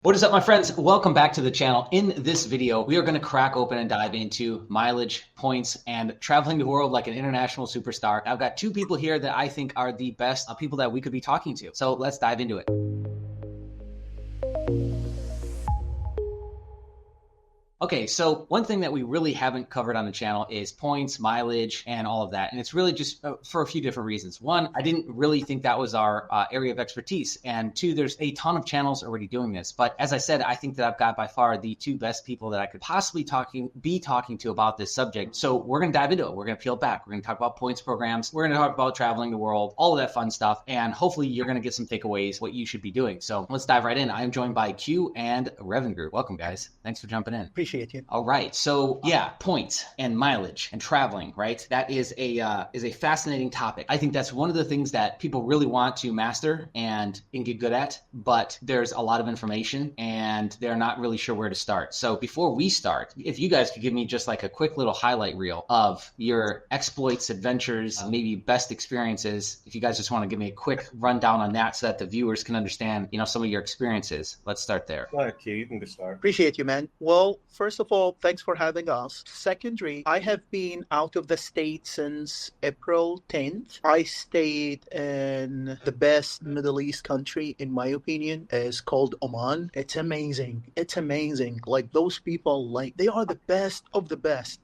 What is up, my friends? Welcome back to the channel. In this video, we are going to crack open and dive into mileage, points, and traveling the world like an international superstar. I've got two people here that I think are the best people that we could be talking to. So let's dive into it. Okay, so one thing that we really haven't covered on the channel is points, mileage, and all of that. And it's really just for a few different reasons. One, I didn't really think that was our area of expertise. And two, there's a ton of channels already doing this. But as I said, I think that I've got by far the two best people that I could possibly be talking to about this subject. So we're going to dive into it. We're going to peel back. We're going to talk about points programs. We're going to talk about traveling the world, all of that fun stuff. And hopefully you're going to get some takeaways, what you should be doing. So let's dive right in. I am joined by Q and RevenGroup. Welcome, guys. Thanks for jumping in. Appreciate you. All right. So yeah, points and mileage and traveling, right? That is a fascinating topic. I think that's one of the things that people really want to master and get good at, but there's a lot of information and they're not really sure where to start. So before we start, if you guys could give me just like a quick little highlight reel of your exploits, adventures, maybe best experiences. If you guys just want to give me a quick rundown on that so that the viewers can understand, some of your experiences. Let's start there. Go ahead, Q. You can just start. Appreciate you, man. Well, first of all, thanks for having us. Secondary, I have been out of the state since April 10th. I stayed in the best Middle East country, in my opinion, is called Oman. It's amazing. It's amazing. Like those people, they are the best of the best.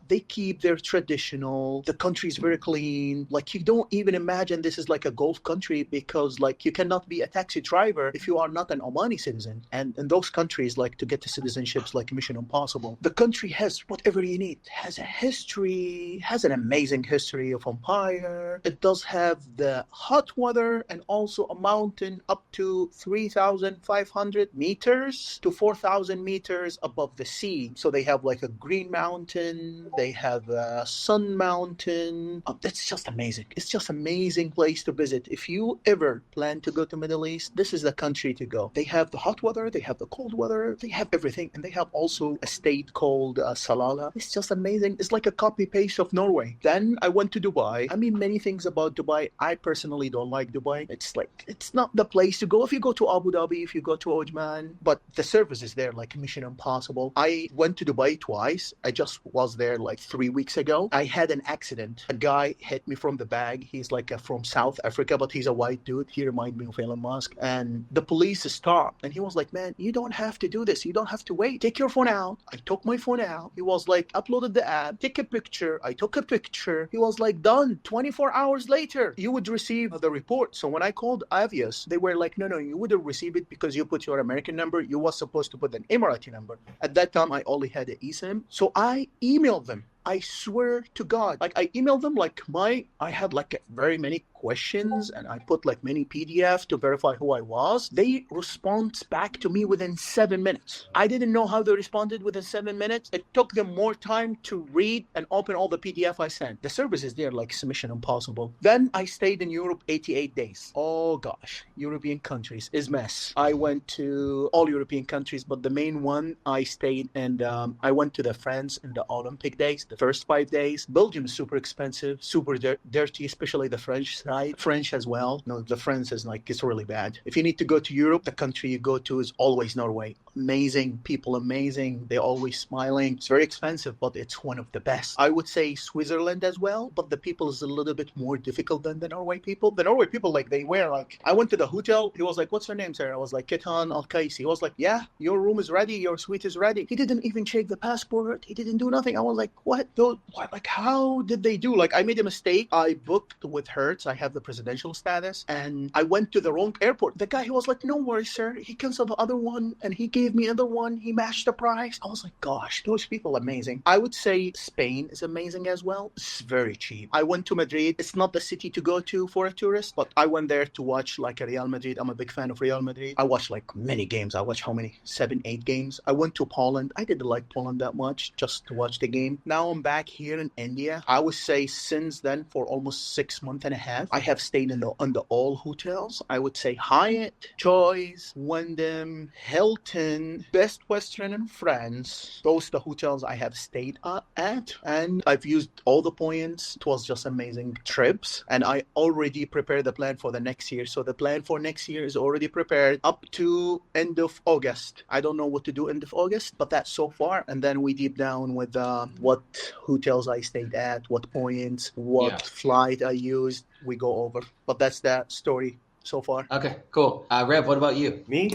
They keep their traditional. The country is very clean. You don't even imagine this is like a Gulf country because you cannot be a taxi driver if you are not an Omani citizen. And in those countries, to get the citizenships like Mission Impossible. The country has whatever you need. It has a history, has an amazing history of empire. It does have the hot weather and also a mountain up to 3,500 meters to 4,000 meters above the sea. So they have a green mountain. They have a sun mountain. It's just amazing. It's just amazing place to visit. If you ever plan to go to Middle East, this is the country to go. They have the hot weather. They have the cold weather. They have everything. And they have also a state called Salalah. It's just amazing. It's like a copy paste of Norway. Then I went to Dubai. I mean, many things about Dubai. I personally don't like Dubai. It's not the place to go. If you go to Abu Dhabi, if you go to Oman, but the service is there like Mission Impossible. I went to Dubai twice. I just was there 3 weeks ago. I had an accident. A guy hit me from the back. He's from South Africa, but he's a white dude. He reminded me of Elon Musk. And the police stopped. And he was like, man, you don't have to do this. You don't have to wait. Take your phone out. I took my phone out. He was uploaded the app. Take a picture. I took a picture. He was done. 24 hours later, you would receive the report. So when I called Avios, they were like, no, you wouldn't receive it because you put your American number. You was supposed to put an Emirati number. At that time, I only had an eSIM. So I emailed them. I swear to God, I emailed them I had very many questions and I put many PDF to verify who I was. They respond back to me within 7 minutes. I didn't know how they responded within 7 minutes. It took them more time to read and open all the PDF I sent. The service is there Mission Impossible. Then I stayed in Europe 88 days. Oh gosh, European countries is mess. I went to all European countries, but the main one I stayed and I went to France in the Olympic days. The first 5 days. Belgium is super expensive, super dirty, especially the French side. French as well. No, the French is it's really bad. If you need to go to Europe, the country you go to is always Norway. Amazing people, amazing. They're always smiling. It's very expensive, but it's one of the best. I would say Switzerland as well, but the people is a little bit more difficult than the Norway people. The Norway people, they wear I went to the hotel. He was like, what's your name, sir? I was like, Ketan Al-Kaisi. He was like, yeah, your room is ready. Your suite is ready. He didn't even check the passport. He didn't do nothing. I was like, what? How did they do? I made a mistake. I booked with Hertz. I have the presidential status, and I went to the wrong airport. The guy, he was like, no worries, sir. He canceled the other one, and he gave me another one. He matched the price. I was like, gosh, those people are amazing. I would say Spain is amazing as well. It's very cheap. I went to Madrid. It's not the city to go to for a tourist, but I went there to watch a Real Madrid. I'm a big fan of Real Madrid. I watched many games. I watched how many? 7, 8 games. I went to Poland. I didn't like Poland that much just to watch the game. Now I'm back here in India. I would say since then, for almost 6 months and a half, I have stayed in the all hotels. I would say Hyatt, Choice, Wyndham, Hilton, in Best Western in France. Those the hotels I have stayed at, and I've used all the points. It was just amazing trips, and I already prepared the plan for the next year. So the plan for next year is already prepared up to end of August. I don't know what to do end of August, but that's so far. And then we deep down with what hotels I stayed at, what points, what flight I used. We go over, but that's that story so far. Okay, cool. Rev, what about you? Me,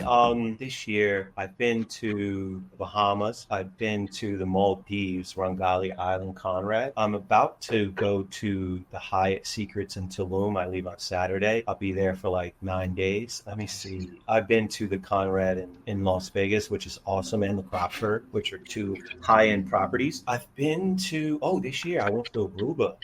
this year I've been to Bahamas. I've been to the Maldives, Rangali Island, Conrad. I'm about to go to the Hyatt Secrets in Tulum. I leave on Saturday. I'll be there for like 9 days. Let me see. I've been to the Conrad in Las Vegas, which is awesome, and the Cropford, which are two high-end properties. I've been to, this year I went to Aruba,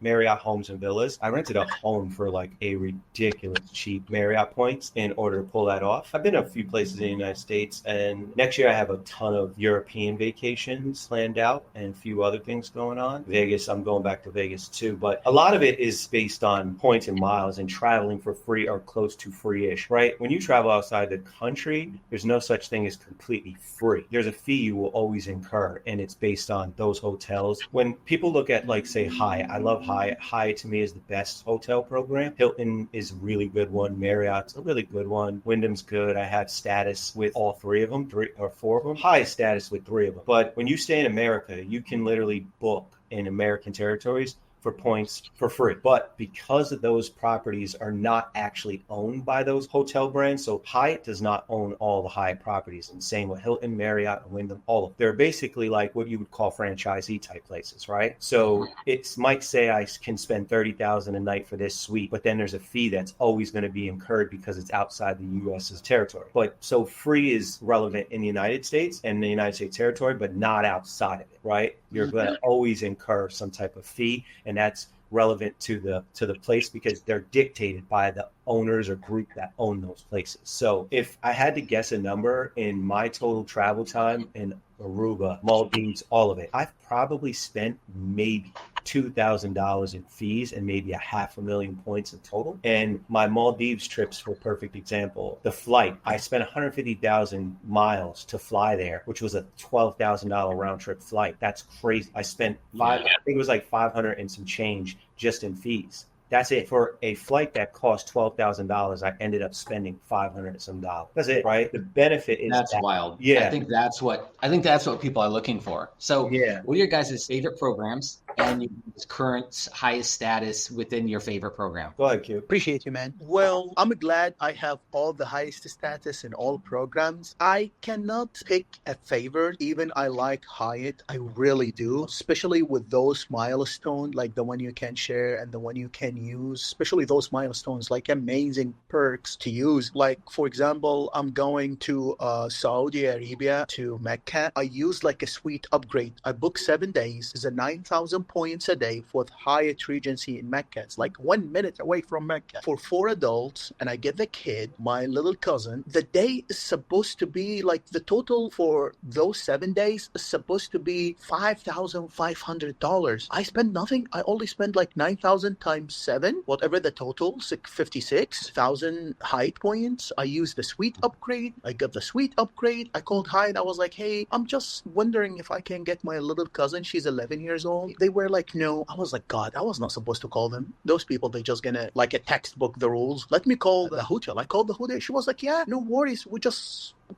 Marriott Homes and Villas. I rented a home for like a ridiculous cheap Marriott points in order to pull that off. I've been to a few places in the United States, and next year I have a ton of European vacations planned out and a few other things going on. Vegas, I'm going back to Vegas too, but a lot of it is based on points and miles and traveling for free or close to free-ish, right? When you travel outside the country, there's no such thing as completely free. There's a fee you will always incur, and it's based on those hotels. When people look at, like, say, Hyatt, I love Hyatt. Hyatt to me is the best hotel program. Hilton is a really good one. Marriott's a really good one. Wyndham's good. I had status with all three of them, 3 or 4 of them. High status with 3 of them. But when you stay in America, you can literally book in American territories for points for free. But because of those properties are not actually owned by those hotel brands, so Hyatt does not own all the Hyatt properties, and same with Hilton, Marriott, and Wyndham, all of them. They're basically like what you would call franchisee type places, right? So it might say I can spend $30,000 a night for this suite, but then there's a fee that's always going to be incurred because it's outside the U.S.'s territory. But so free is relevant in the United States and the United States territory, but not outside of it, right? You're going to always incur some type of fee, and that's relevant to the place because they're dictated by the owners or group that own those places. So if I had to guess a number in my total travel time in Aruba, Maldives, all of it, I've probably spent maybe $2,000 in fees and maybe $500,000 points in total. And my Maldives trips, for a perfect example, the flight, I spent 150,000 miles to fly there, which was a $12,000 round trip flight. That's crazy. I spent I think it was like 500 and some change just in fees. That's it. For a flight that cost $12,000, I ended up spending $500 and some dollars. That's it, right? The benefit is that's wild. Yeah, I think that's what people are looking for. So, what are your guys' favorite programs and your current highest status within your favorite program? Go ahead, Q. Appreciate you, man. Well, I'm glad I have all the highest status in all programs. I cannot pick a favorite. Even I like Hyatt. I really do, especially with those milestones, like the one you can share and the one you can use, especially those milestones, like amazing perks to use. Like, for example, I'm going to Saudi Arabia to Mecca. I used like a suite upgrade. I booked 7 days. It's a 9,000 points a day for Hyatt Regency in Mecca. It's like 1 minute away from Mecca for 4 adults, and I get the kid, my little cousin. The day is supposed to be like the total for those 7 days is supposed to be $5,500. I spent nothing. I only spent like 9,000 times 7, whatever the total, 56,000 Hyatt points. I used the suite upgrade. I got the suite upgrade. I called Hyatt. I was like, hey, I'm just wondering if I can get my little cousin. She's 11 years old. They were like, no. I was like, God, I was not supposed to call them. Those people, they just gonna like a textbook the rules. Let me call the hotel. I called the hotel. She was like, yeah, no worries.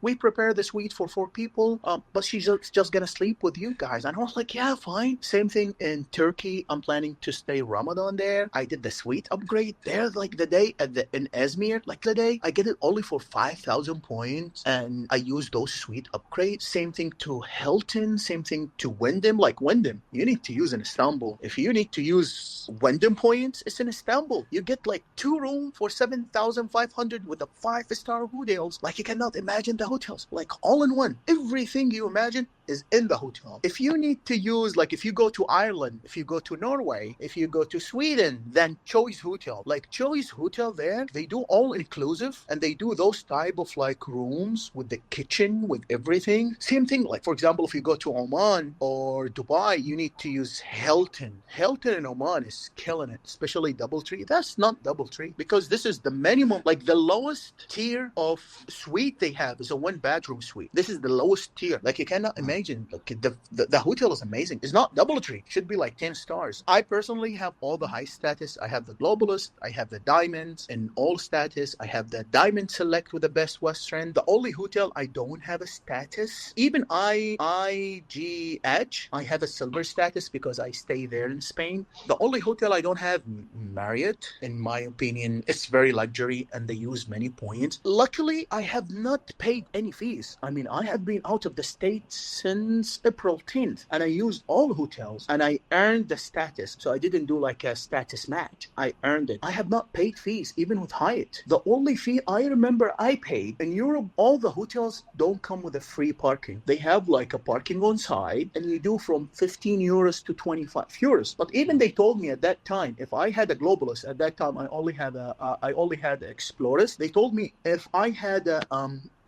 We prepare the suite for 4 people, but she's just gonna sleep with you guys. And I was like, yeah, fine. Same thing in Turkey. I'm planning to stay Ramadan there. I did the suite upgrade there, like the day in Izmir, like the day I get it only for 5,000 points, and I use those suite upgrades. Same thing to Hilton. Same thing to Wyndham. Like Wyndham, you need to use in Istanbul. If you need to use Wyndham points, it's in Istanbul. You get like 2 rooms for 7,500 with the 5-star hotels. Like you cannot imagine the hotels, like all in one. Everything you imagine is in the hotel. If you need to use, like if you go to Ireland, if you go to Norway, if you go to Sweden, then Choice Hotel. Like Choice Hotel there, they do all inclusive and they do those type of like rooms with the kitchen, with everything. Same thing, like for example, if you go to Oman or Dubai, you need to use Hilton. Hilton in Oman is killing it, especially DoubleTree. That's not DoubleTree because this is the minimum, like the lowest tier of suite they have is a 1-bedroom suite. This is the lowest tier. Like you cannot imagine. Like the hotel is amazing. It's not DoubleTree. It should be like 10 stars. I personally have all the high status. I have the Globalist. I have the Diamonds in all status. I have the Diamond Select with the Best Western. The only hotel I don't have a status, even IGH, I have a silver status because I stay there in Spain. The only hotel I don't have, Marriott, in my opinion, it's very luxury and they use many points. Luckily, I have not paid any fees. I mean, I have been out of the state since April 10th and I used all hotels and I earned the status. So I didn't do like a status match. I earned it. I have not paid fees, even with Hyatt. The only fee I remember I paid in Europe, all the hotels don't come with a free parking. They have like a parking on site and you do from 15 euros to 25 euros. But even they told me at that time, if I had a Globalist at that time, I only had Explorers. They told me if I had a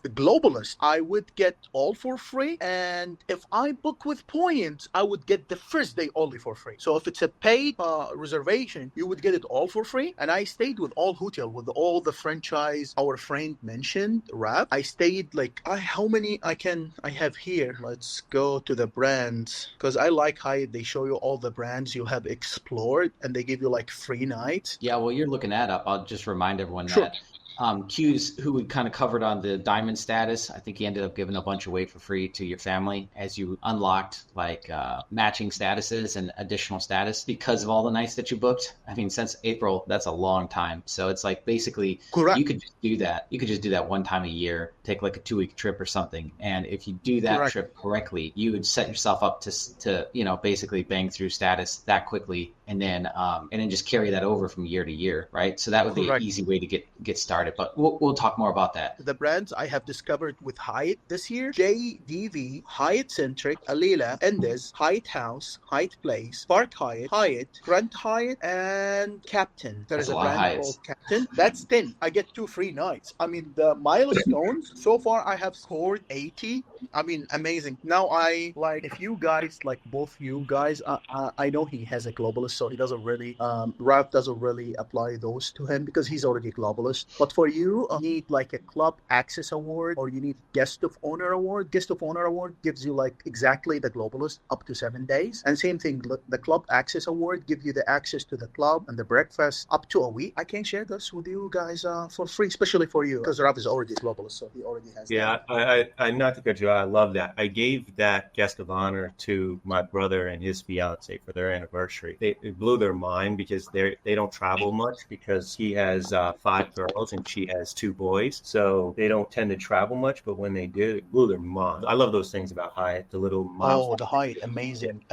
Globalist, I would get all for free, and if I book with points, I would get the first day only for free. So if it's a paid reservation, you would get it all for free. And I stayed with all hotel, with all the franchise our friend mentioned, Rap. I stayed like how many I have here. Let's go to the brands because I like how they show you all the brands you have explored and they give you like free nights. Yeah, well, you're looking that up. I'll just remind everyone Sure. that Q's, who we kind of covered on the diamond status, I think he ended up giving a bunch away for free to your family as you unlocked like matching statuses and additional status because of all the nights that you booked. I mean, since April, that's a long time. So it's like basically Correct. You could just do that. You could just do that one time a year, take like a 2-week trip or something. And if you do that Correct. trip correctly, you would set yourself up to basically bang through status that quickly and then just carry that over from year to year, right? So that would be Correct. an easy way to get started. But we'll talk more about that. The brands I have discovered with Hyatt this year: JDV, Hyatt Centric, Alila, Endes, Hyatt House, Hyatt Place, Park Hyatt, Grand Hyatt, and Captain. There is That's a a lot of brand Hyatts. called Captain. That's 10. I get 2 free nights. I mean, the milestones, so far I have scored 80. I mean, amazing. Now I, like, if you guys, like both you guys, I know he has a Globalist, so he doesn't really, Ralph doesn't really apply those to him because he's already a Globalist. But for you, need like a Club Access Award or you need Guest of Honor Award. Guest of Honor Award gives you like exactly the Globalist up to 7 days. And same thing, the Club Access Award gives you the access to the club and the breakfast up to a week. I can share this with you guys for free, especially for you because Ralph is already a Globalist, so he already has Yeah, I not to cut you out, I love that. I gave that guest of honor to my brother and his fiance for their anniversary. It blew their mind because they don't travel much because he has 5 girls and she has 2 boys, so they don't tend to travel much. But when they did, it blew their mind. I love those things about Hyatt, the little miles. Oh, the Hyatt, amazing.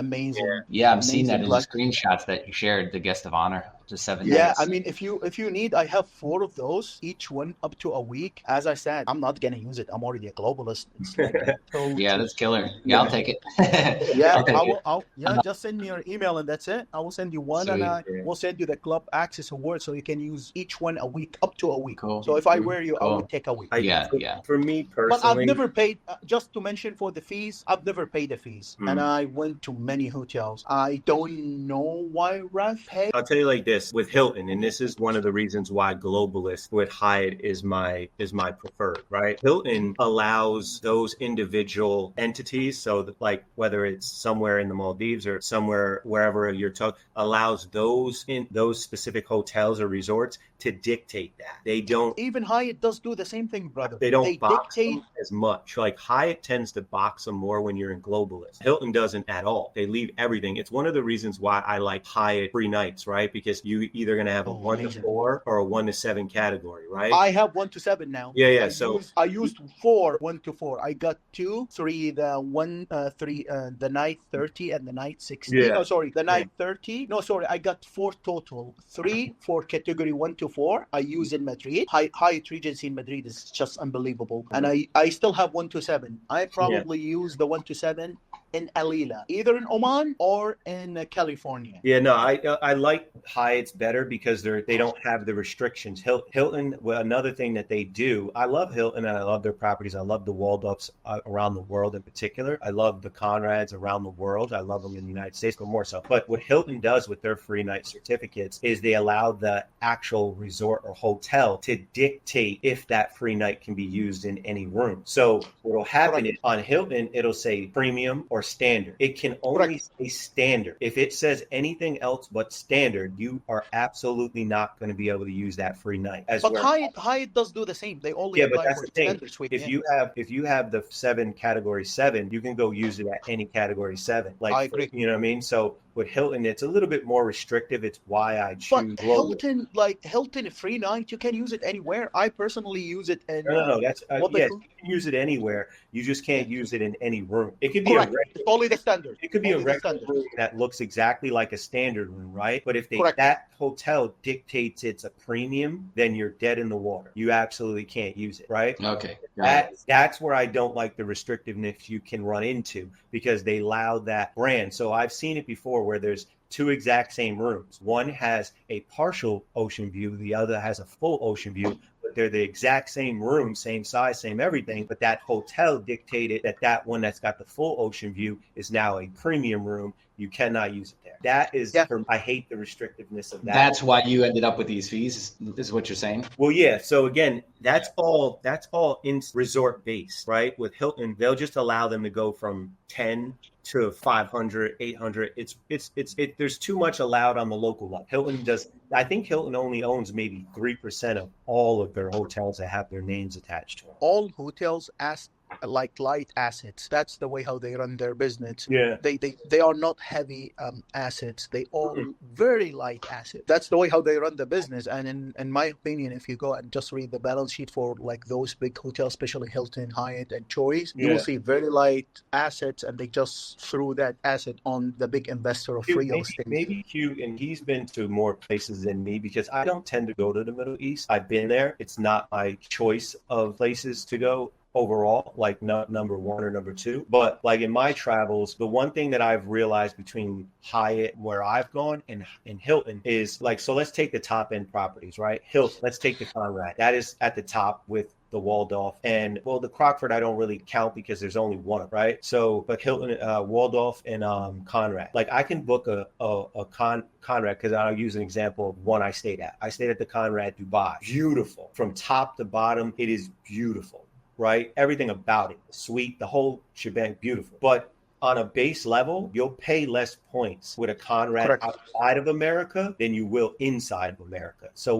Yeah, I'm seeing that in the Like, screenshots that you shared, the guest of honor to 7 yeah, days. I mean, if you need, I have 4 of those, each one up to a week. As I said, I'm not gonna use it. I'm already a Globalist. It's like Yeah, that's killer. Yeah, I'll take it. Yeah, I'll take it. just send me your email and that's it. I will send you one and I Sweet. will send you the Club Access Award so you can use each one a week, up to a week. Cool. So if I wear you, I Cool. will take a week. Yeah. For me But personally, I've never paid, just to mention for the fees, I've never paid the fees. And I went to many hotels. I don't know why Ralph paid. I'll tell you like this with Hilton, and this is one of the reasons why Globalist with Hyatt is my preferred, right? Hilton allows those individual entities, so that, like whether it's somewhere in the Maldives or somewhere wherever you're talking, allows those specific hotels or resorts to dictate that. They don't. Even Hyatt does do the same thing, brother. They don't box dictate. them as much. Like Hyatt tends to box them more when you're in Globalist. Hilton doesn't at all. They leave everything. It's one of the reasons why I like Hyatt free nights, right? Because you either going to have a 1 to 4 or a 1 to 7 category, right? I have 1 to 7 now. Yeah. I used 4, 1 to 4. I got 2, 3, the night 30 and the night 60. Yeah. No, sorry, the night 30. No, sorry, I got 4 total. 3 for category 1 to before. I use in Madrid. Hyatt Regency in Madrid is just unbelievable. And I still have 127. I probably use the 127 in Alila, either in Oman or in California. Yeah, no, I like Hyatt's better because they don't have the restrictions. Hilton, well, another thing that they do, I love Hilton and I love their properties. I love the Waldorfs around the world in particular. I love the Conrads around the world. I love them in the United States, but more so. But what Hilton does with their free night certificates is they allow the actual resort or hotel to dictate if that free night can be used in any room. So what will happen is on Hilton, it'll say premium or standard. It can only say standard. If it says anything else but standard, you are absolutely not going to be able to use that free night. But Hyatt does do the same. They only apply for standard suite. If you have the 7 category 7, you can go use it at any category 7. Like, I agree. You know what I mean? So with Hilton, it's a little bit more restrictive. It's why I choose global. Hilton free night, you can use it anywhere. I personally use it in that's yes, you can use it anywhere. You just can't use it in any room. It could be it's only the standard. It could be a regular room that looks exactly like a standard room, right? But if that hotel dictates it's a premium, then you're dead in the water. You absolutely can't use it, right? Okay. That's where I don't like the restrictiveness you can run into because they allow that brand. So I've seen it before where there's 2 exact same rooms. One has a partial ocean view, the other has a full ocean view, but they're the exact same room, same size, same everything. But that hotel dictated that one that's got the full ocean view is now a premium room. You cannot use it there. That is, I hate the restrictiveness of that. That's why you ended up with these fees, is what you're saying? Well, yeah. So again, that's all in resort based, right? With Hilton, they'll just allow them to go from 10 to 500, 800. There's too much allowed on the local level. I think Hilton only owns maybe 3% of all of their hotels that have their names attached to them. All hotels like light assets. That's the way how they run their business. Yeah. They are not heavy assets. They all very light assets. That's the way how they run the business. And in my opinion, if you go and just read the balance sheet for like those big hotels, especially Hilton, Hyatt, and Choice, you will see very light assets, and they just threw that asset on the big investor of real estate. Maybe Q, and he's been to more places than me because I don't tend to go to the Middle East. I've been there. It's not my choice of places to go overall, like not number 1 or number 2. But like in my travels, the one thing that I've realized between Hyatt, where I've gone, and Hilton is like, so let's take the top end properties, right? Hilton, let's take the Conrad. That is at the top with the Waldorf, and well, the Crockford I don't really count because there's only one, right? So, but Hilton, Waldorf, and Conrad. Like I can book a Conrad because I'll use an example of one I stayed at. I stayed at the Conrad Dubai. Beautiful from top to bottom. It is beautiful. Right? Everything about it, the suite, the whole shebang, beautiful. But on a base level, you'll pay less points with a Conrad outside of America than you will inside of America. So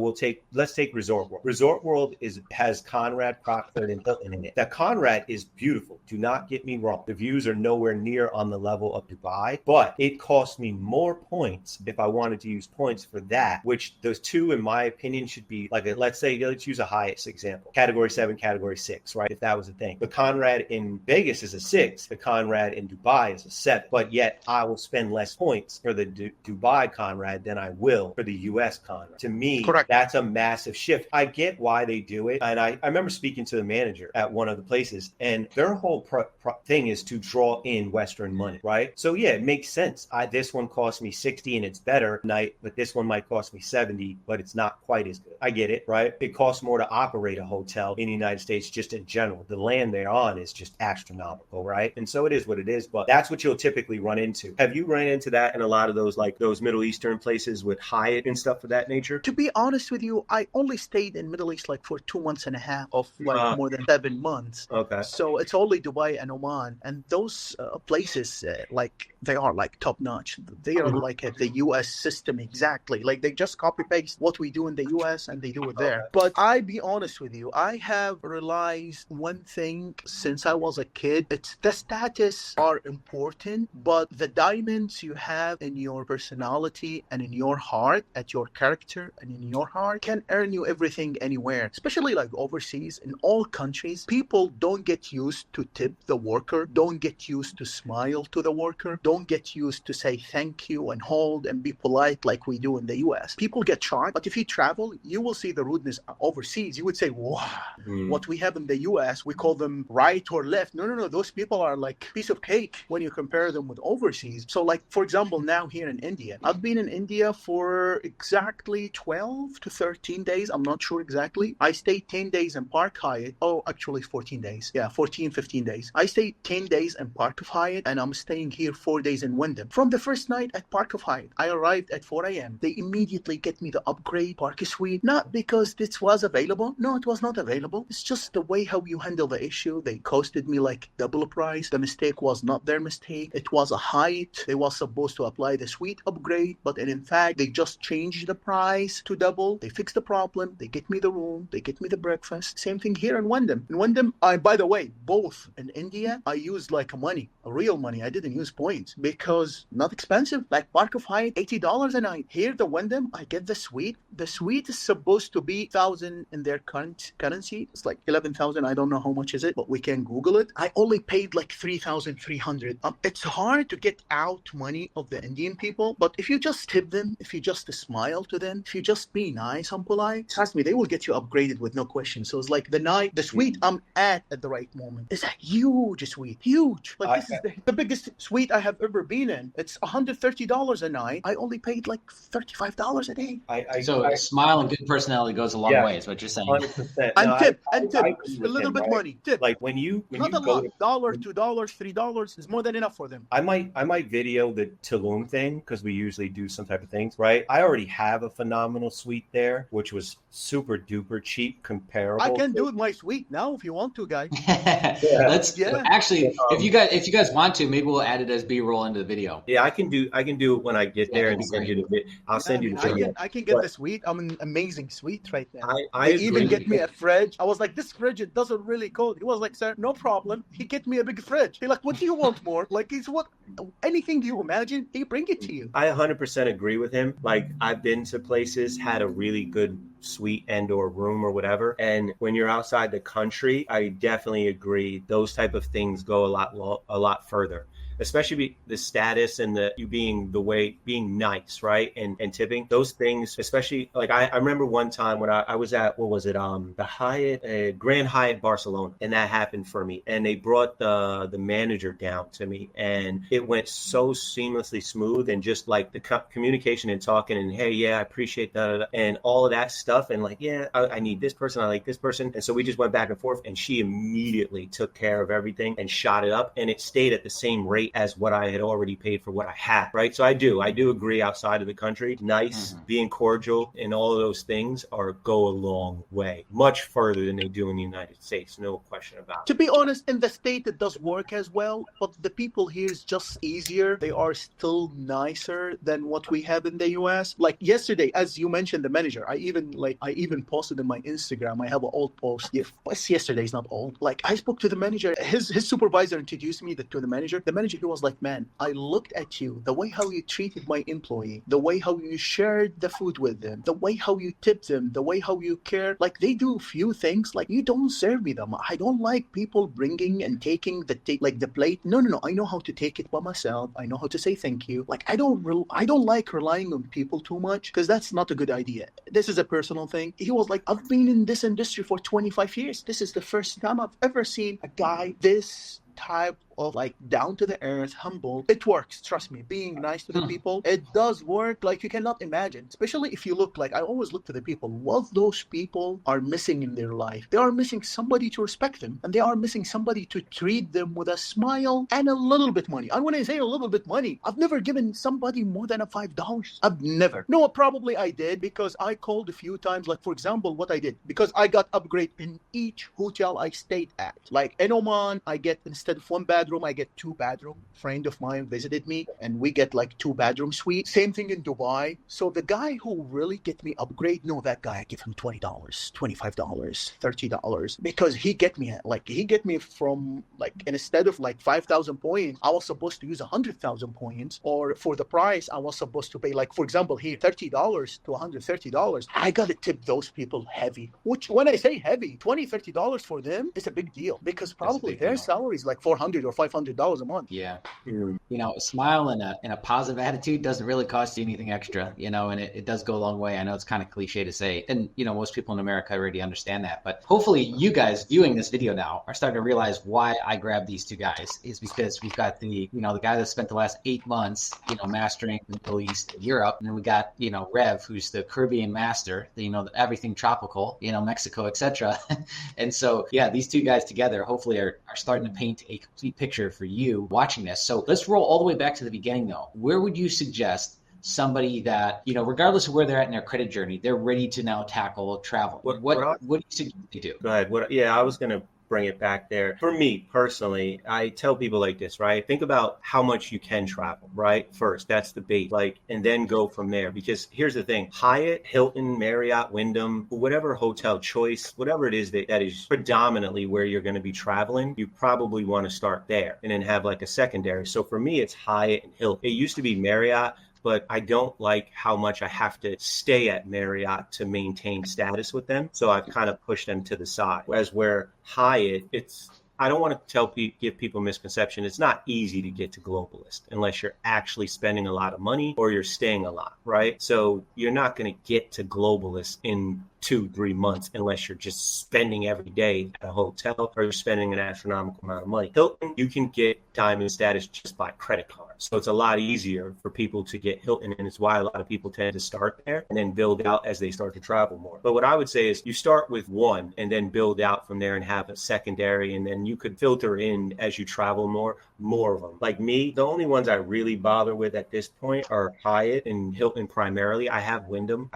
let's take Resort World. Resort World has Conrad, Crockford, and Hilton in it. That Conrad is beautiful. Do not get me wrong. The views are nowhere near on the level of Dubai, but it cost me more points if I wanted to use points for that, which those two, in my opinion, should be like, let's use a Hyatt example. Category 7, Category 6, right? If that was a thing. The Conrad in Vegas is a 6. The Conrad in Dubai is a 7, but yet I will spend less points for the Dubai Conrad than I will for the US Conrad. To me, that's a massive shift. I get why they do it. And I remember speaking to the manager at one of the places, and their whole thing is to draw in Western money, right? So yeah, it makes sense. This one cost me 60 and it's better night, but this one might cost me 70, but it's not quite as good. I get it, right? It costs more to operate a hotel in the United States just in general. The land they're on is just astronomical, right? And so it is what it is, but that's what you'll typically run into. Have you run into that in a lot of those, like those Middle Eastern places with Hyatt and stuff of that nature? To be honest with you, I only stayed in Middle East like for 2 months and a half of like more than 7 months. Okay. So it's only Dubai and Oman, and those places like they are like top notch. They are like the U.S. system exactly. Like they just copy paste what we do in the U.S. and they do it there. But I be honest with you, I have realized one thing since I was a kid. It's the status are important, but the diamonds you have in your personality and in your heart, at your character and in your heart, can earn you everything anywhere, especially like overseas. In all countries, people don't get used to tip the worker, don't get used to smile to the worker, don't get used to say thank you and hold and be polite like we do in the US. People get charged, but if you travel, you will see the rudeness overseas. You would say, wow, what we have in the US, we call them right or left. No. Those people are like piece of cake when you compare them with overseas. So like, for example, now here in India, I've been in India for exactly 12 to 13 days. I'm not sure exactly. I stayed 10 days in Park Hyatt. Oh, actually 14 days. Yeah, 14, 15 days. I stayed 10 days in Park of Hyatt, and I'm staying here 4 days in Wyndham. From the first night at Park of Hyatt, I arrived at 4 a.m. They immediately get me the upgrade Park Suite, not because this was available. No, it was not available. It's just the way how you handle the issue. They costed me like double price. The mistake was not their mistake. It was a Hyatt. They was supposed to apply the suite upgrade, but in fact, they just changed the price to double. They fixed the problem. They get me the room. They get me the breakfast. Same thing here in Wyndham. In Wyndham, by the way, both in India, I used like money, real money. I didn't use points because not expensive. Like Park of Hyatt, $80 a night. Here, the Wyndham, I get the suite. The suite is supposed to be 1,000 in their current currency. It's like 11,000. I don't know how much is it, but we can Google it. I only paid like 3,300. It's hard to get out money of the Indian people, but if you just tip them, if you just smile to them, if you just be nice and polite, trust me, they will get you upgraded with no question. So it's like the suite I'm at the right moment is a huge suite, huge. Like this is the biggest suite I have ever been in. It's $130 a night. I only paid like $35 a day. So smile and good personality goes a long way, is what you're saying. 100%. And tip, a little bit money. Tip. Like when you not a go lot. $1, $2, $3 is more than enough for them. I might video the Tulum thing because we usually do some type of things, right? I already have a phenomenal suite there, which was super duper cheap comparable. I can do my suite now if you want to, guys. Actually, if you guys want to, maybe we'll add it as B-roll into the video. Yeah, I can do it when I get there and send you the video. I'll send you the video. I can get the suite. I'm in an amazing suite right now. I they even get me a fridge. I was like, this fridge, it doesn't really cold. He was like, sir, no problem. He get me a big fridge. He like, what do you want more? Like, he's what? Anything you imagine, he bring it to you. I 100% agree with him. Like, I've been to places, had a really good suite and or room or whatever, and when you're outside the country, I definitely agree. Those type of things go a lot further. Especially the status and you being nice, right? And tipping, those things, especially like I remember one time when I was at, what was it? The Hyatt, Grand Hyatt Barcelona. And that happened for me. And they brought the manager down to me and it went so seamlessly smooth and just like the communication and talking and, hey, yeah, I appreciate that. And all of that stuff. And like, yeah, I need this person. I like this person. And so we just went back and forth and she immediately took care of everything and shot it up. And it stayed at the same rate as what I had already paid for what I had, right? So I do agree outside of the country, nice, being cordial, and all of those things go a long way, much further than they do in the United States, no question about it. To be honest, in the States, it does work as well, but the people here is just easier. They are still nicer than what we have in the US. Like yesterday, as you mentioned, the manager, I even posted in my Instagram, I have an old post. Yesterday is not old. Like I spoke to the manager, his supervisor introduced me to the manager. The manager, he was like, man, I looked at you, the way how you treated my employee, the way how you shared the food with them, the way how you tipped them, the way how you care. Like they do few things, like you don't serve me them. I don't like people bringing and taking the plate. No. I know how to take it by myself. I know how to say thank you. Like I don't like relying on people too much because that's not a good idea. This is a personal thing. He was like, I've been in this industry for 25 years. This is the first time I've ever seen a guy this type of like down to the earth, humble. It works, trust me. Being nice to the people, it does work like you cannot imagine. Especially if you look, like I always look to the people, what those people are missing in their life. They are missing somebody to respect them, and they are missing somebody to treat them with a smile and a little bit money. And when I say a little bit money, I've never given somebody more than $5. I've never. No, probably I did because I called a few times. Like for example, what I did, because I got upgrade in each hotel I stayed at. Like in Oman, I get, instead of one bag bedroom, I get 2 bedroom. Friend of mine visited me and we get like 2 bedroom suite. Same thing in Dubai. So the guy who really get me upgrade, no, that guy, I give him $20, $25, $30 because he get me from like, instead of like 5,000 points, I was supposed to use 100,000 points, or for the price, I was supposed to pay, like, for example, here, $30 to $130. I got to tip those people heavy, which when I say heavy, $20, $30 for them is a big deal because probably their salary is like $400 or $500 a month. Yeah. You know, a smile and a positive attitude doesn't really cost you anything extra, you know, and it does go a long way. I know it's kind of cliche to say, and, you know, most people in America already understand that, but hopefully you guys viewing this video now are starting to realize why I grabbed these two guys is because we've got the guy that spent the last 8 months, you know, mastering the Middle East, Europe, and then we got, you know, Rev, who's the Caribbean master, you know, everything tropical, you know, Mexico, etc. And so, yeah, these two guys together hopefully are starting to paint a complete picture for you watching this. So let's roll all the way back to the beginning, though. Where would you suggest somebody that, you know, regardless of where they're at in their credit journey, they're ready to now tackle travel? What do you suggest they do? Go ahead. I was going to bring it back there. For me personally, I tell people like this, right? Think about how much you can travel, right? First, that's the base, and then go from there. Because here's the thing, Hyatt, Hilton, Marriott, Wyndham, whatever hotel choice, whatever it is that is predominantly where you're going to be traveling, you probably want to start there and then have like a secondary. So for me, it's Hyatt and Hilton. It used to be Marriott, but I don't like how much I have to stay at Marriott to maintain status with them. So I've kind of pushed them to the side. Whereas where Hyatt, I don't want to give people a misconception. It's not easy to get to globalist unless you're actually spending a lot of money or you're staying a lot, right? So you're not going to get to globalist in 2-3 months unless you're just spending every day at a hotel or you're spending an astronomical amount of money. Hilton, you can get diamond status just by credit card. So it's a lot easier for people to get Hilton, and it's why a lot of people tend to start there and then build out as they start to travel more. But what I would say is you start with one and then build out from there and have a secondary, and then you could filter in as you travel more of them. Like me, the only ones I really bother with at this point are Hyatt and Hilton primarily. I have Wyndham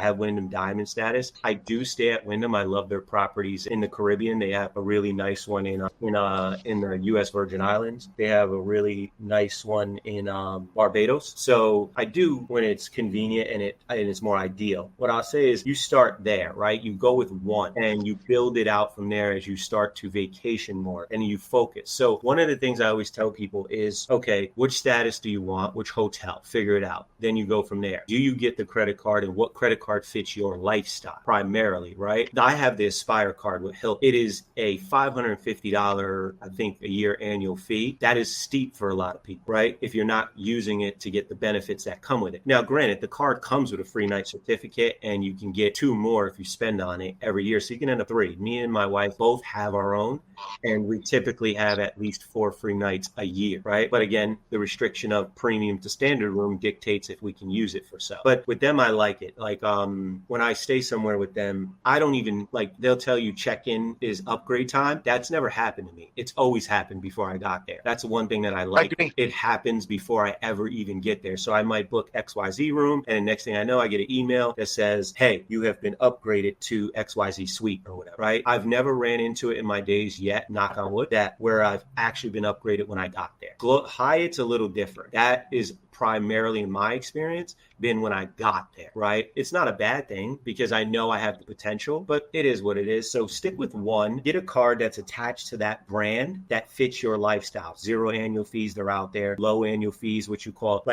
diamond status. I do stay at Wyndham. I love their properties in the Caribbean. They have a really nice one in the U.S. Virgin Islands. They have a really nice one in Barbados. So I do when it's convenient and it's more ideal. What I'll say is you start there, right? You go with one and you build it out from there as you start to vacation more and you focus. So one of the things I always tell people is, okay, which status do you want? Which hotel? Figure it out. Then you go from there. Do you get the credit card, and what credit card fits your lifestyle primarily, right? I have the Aspire card with Hilton. It is a $550, I think, a year annual fee. That is steep for a lot of people, right? If you're not using it to get the benefits that come with it. Now, granted, the card comes with a free night certificate and you can get 2 more if you spend on it every year. So you can end up 3. Me and my wife both have our own, and we typically have at least 4 free nights a year, right? But again, the restriction of premium to standard room dictates if we can use it for so. But with them, I like it. Like when I stay somewhere with them, I don't even they'll tell you check-in is upgrade time. That's never happened to me. It's always happened before I got there. That's one thing that I like. It happens before I ever even get there. So I might book XYZ room, and the next thing I know, I get an email that says, hey, you have been upgraded to XYZ suite or whatever, right? I've never ran into it in my days yet, knock on wood, where I've actually been upgraded when I got there. Hyatt's a little different. That is primarily, in my experience, been when I got there, right? It's not a bad thing because I know I have the potential, but it is what it is. So stick with one, get a card that's attached to that brand that fits your lifestyle. 0 annual fees, they're out there. Low annual fees, which you call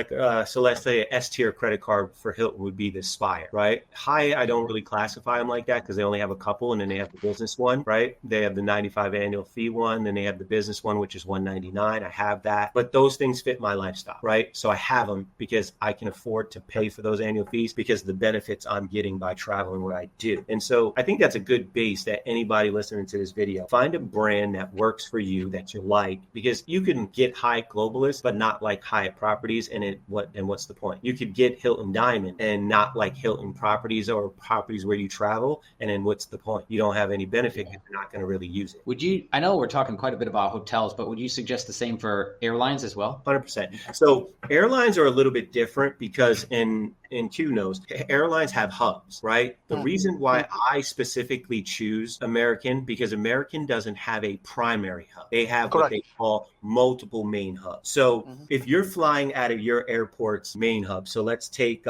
so let's say an S-tier credit card for Hilton would be the Spire, right? Hyatt, I don't really classify them like that because they only have a couple, and then they have the business one, right? They have the $95 annual fee one, then they have the business one, which is $199. I have that, but those things fit my lifestyle, right? So I have them because I can afford to pay for those annual fees because of the benefits I'm getting by traveling what I do. And so I think that's a good base that anybody listening to this video, find a brand that works for you that you like, because you can get Hyatt Globalist but not like Hyatt properties, and what's the point? You could get Hilton Diamond and not like Hilton properties or properties where you travel, and then what's the point? You don't have any benefit because you're not going to really use it. I know we're talking quite a bit about hotels, but would you suggest the same for airlines as well? 100%. So airlines are a little bit different because, and and Q knows, airlines have hubs, right? The reason why I specifically choose American, because American doesn't have a primary hub. They have what they call multiple main hubs. So if you're flying out of your airport's main hub, so let's take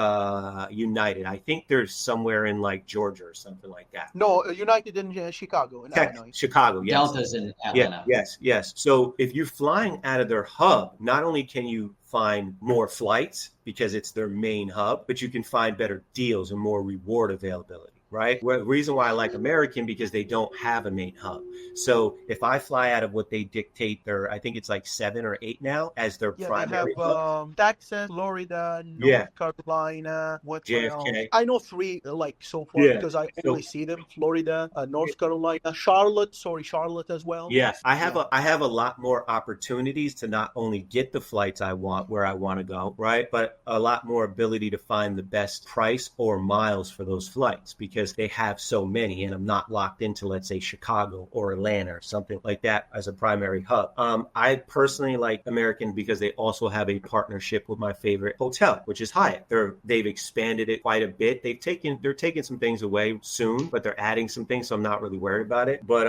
United. I think there's somewhere in like Georgia or something like that. No, United in Chicago, in Illinois. Chicago, yes. Delta's in Atlanta. Yes. So if you're flying out of their hub, not only can you find more flights because it's their main hub, but you can find better deals and more reward availability. Right? Well, the reason why I like American because they don't have a main hub. So if I fly out of what they dictate I think it's like 7 or 8 now as their primary hub. Texas, Florida, North Carolina, JFK. I know 3 like so far because I only see them. Florida, North Carolina, Charlotte as well. Yes, I have a lot more opportunities to not only get the flights I want where I want to go, right? But a lot more ability to find the best price or miles for those flights because they have so many and I'm not locked into, let's say, Chicago or Atlanta or something like that as a primary hub. I personally like American because they also have a partnership with my favorite hotel, which is Hyatt. They've expanded it quite a bit. They're taking some things away soon, but they're adding some things, so I'm not really worried about it. But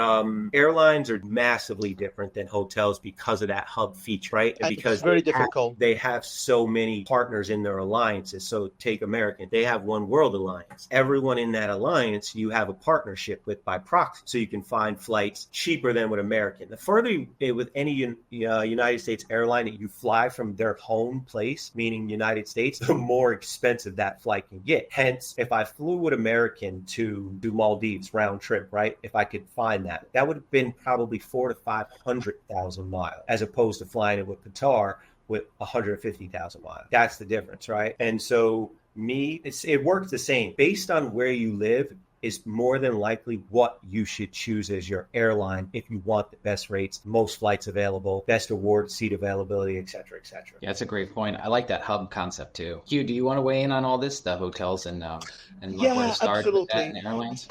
airlines are massively different than hotels because of that hub feature, right? And because it's very difficult. They have so many partners in their alliances. So take American. They have One World Alliance. Everyone in that alliance you have a partnership with by proxy, so you can find flights cheaper than with American. The further with any United States airline that you fly from their home place, meaning United States, the more expensive that flight can get. Hence, if I flew with American to Maldives round trip, right? If I could find that would have been probably 400,000 to 500,000 miles, as opposed to flying it with Qatar with 150,000 miles. That's the difference, right? And so it works the same. Based on where you live is more than likely what you should choose as your airline if you want the best rates, most flights available, best award seat availability, et cetera, et cetera. Yeah, that's a great point. I like that hub concept too. Hugh, do you want to weigh in on all this, the hotels and where to start absolutely. with that and airlines?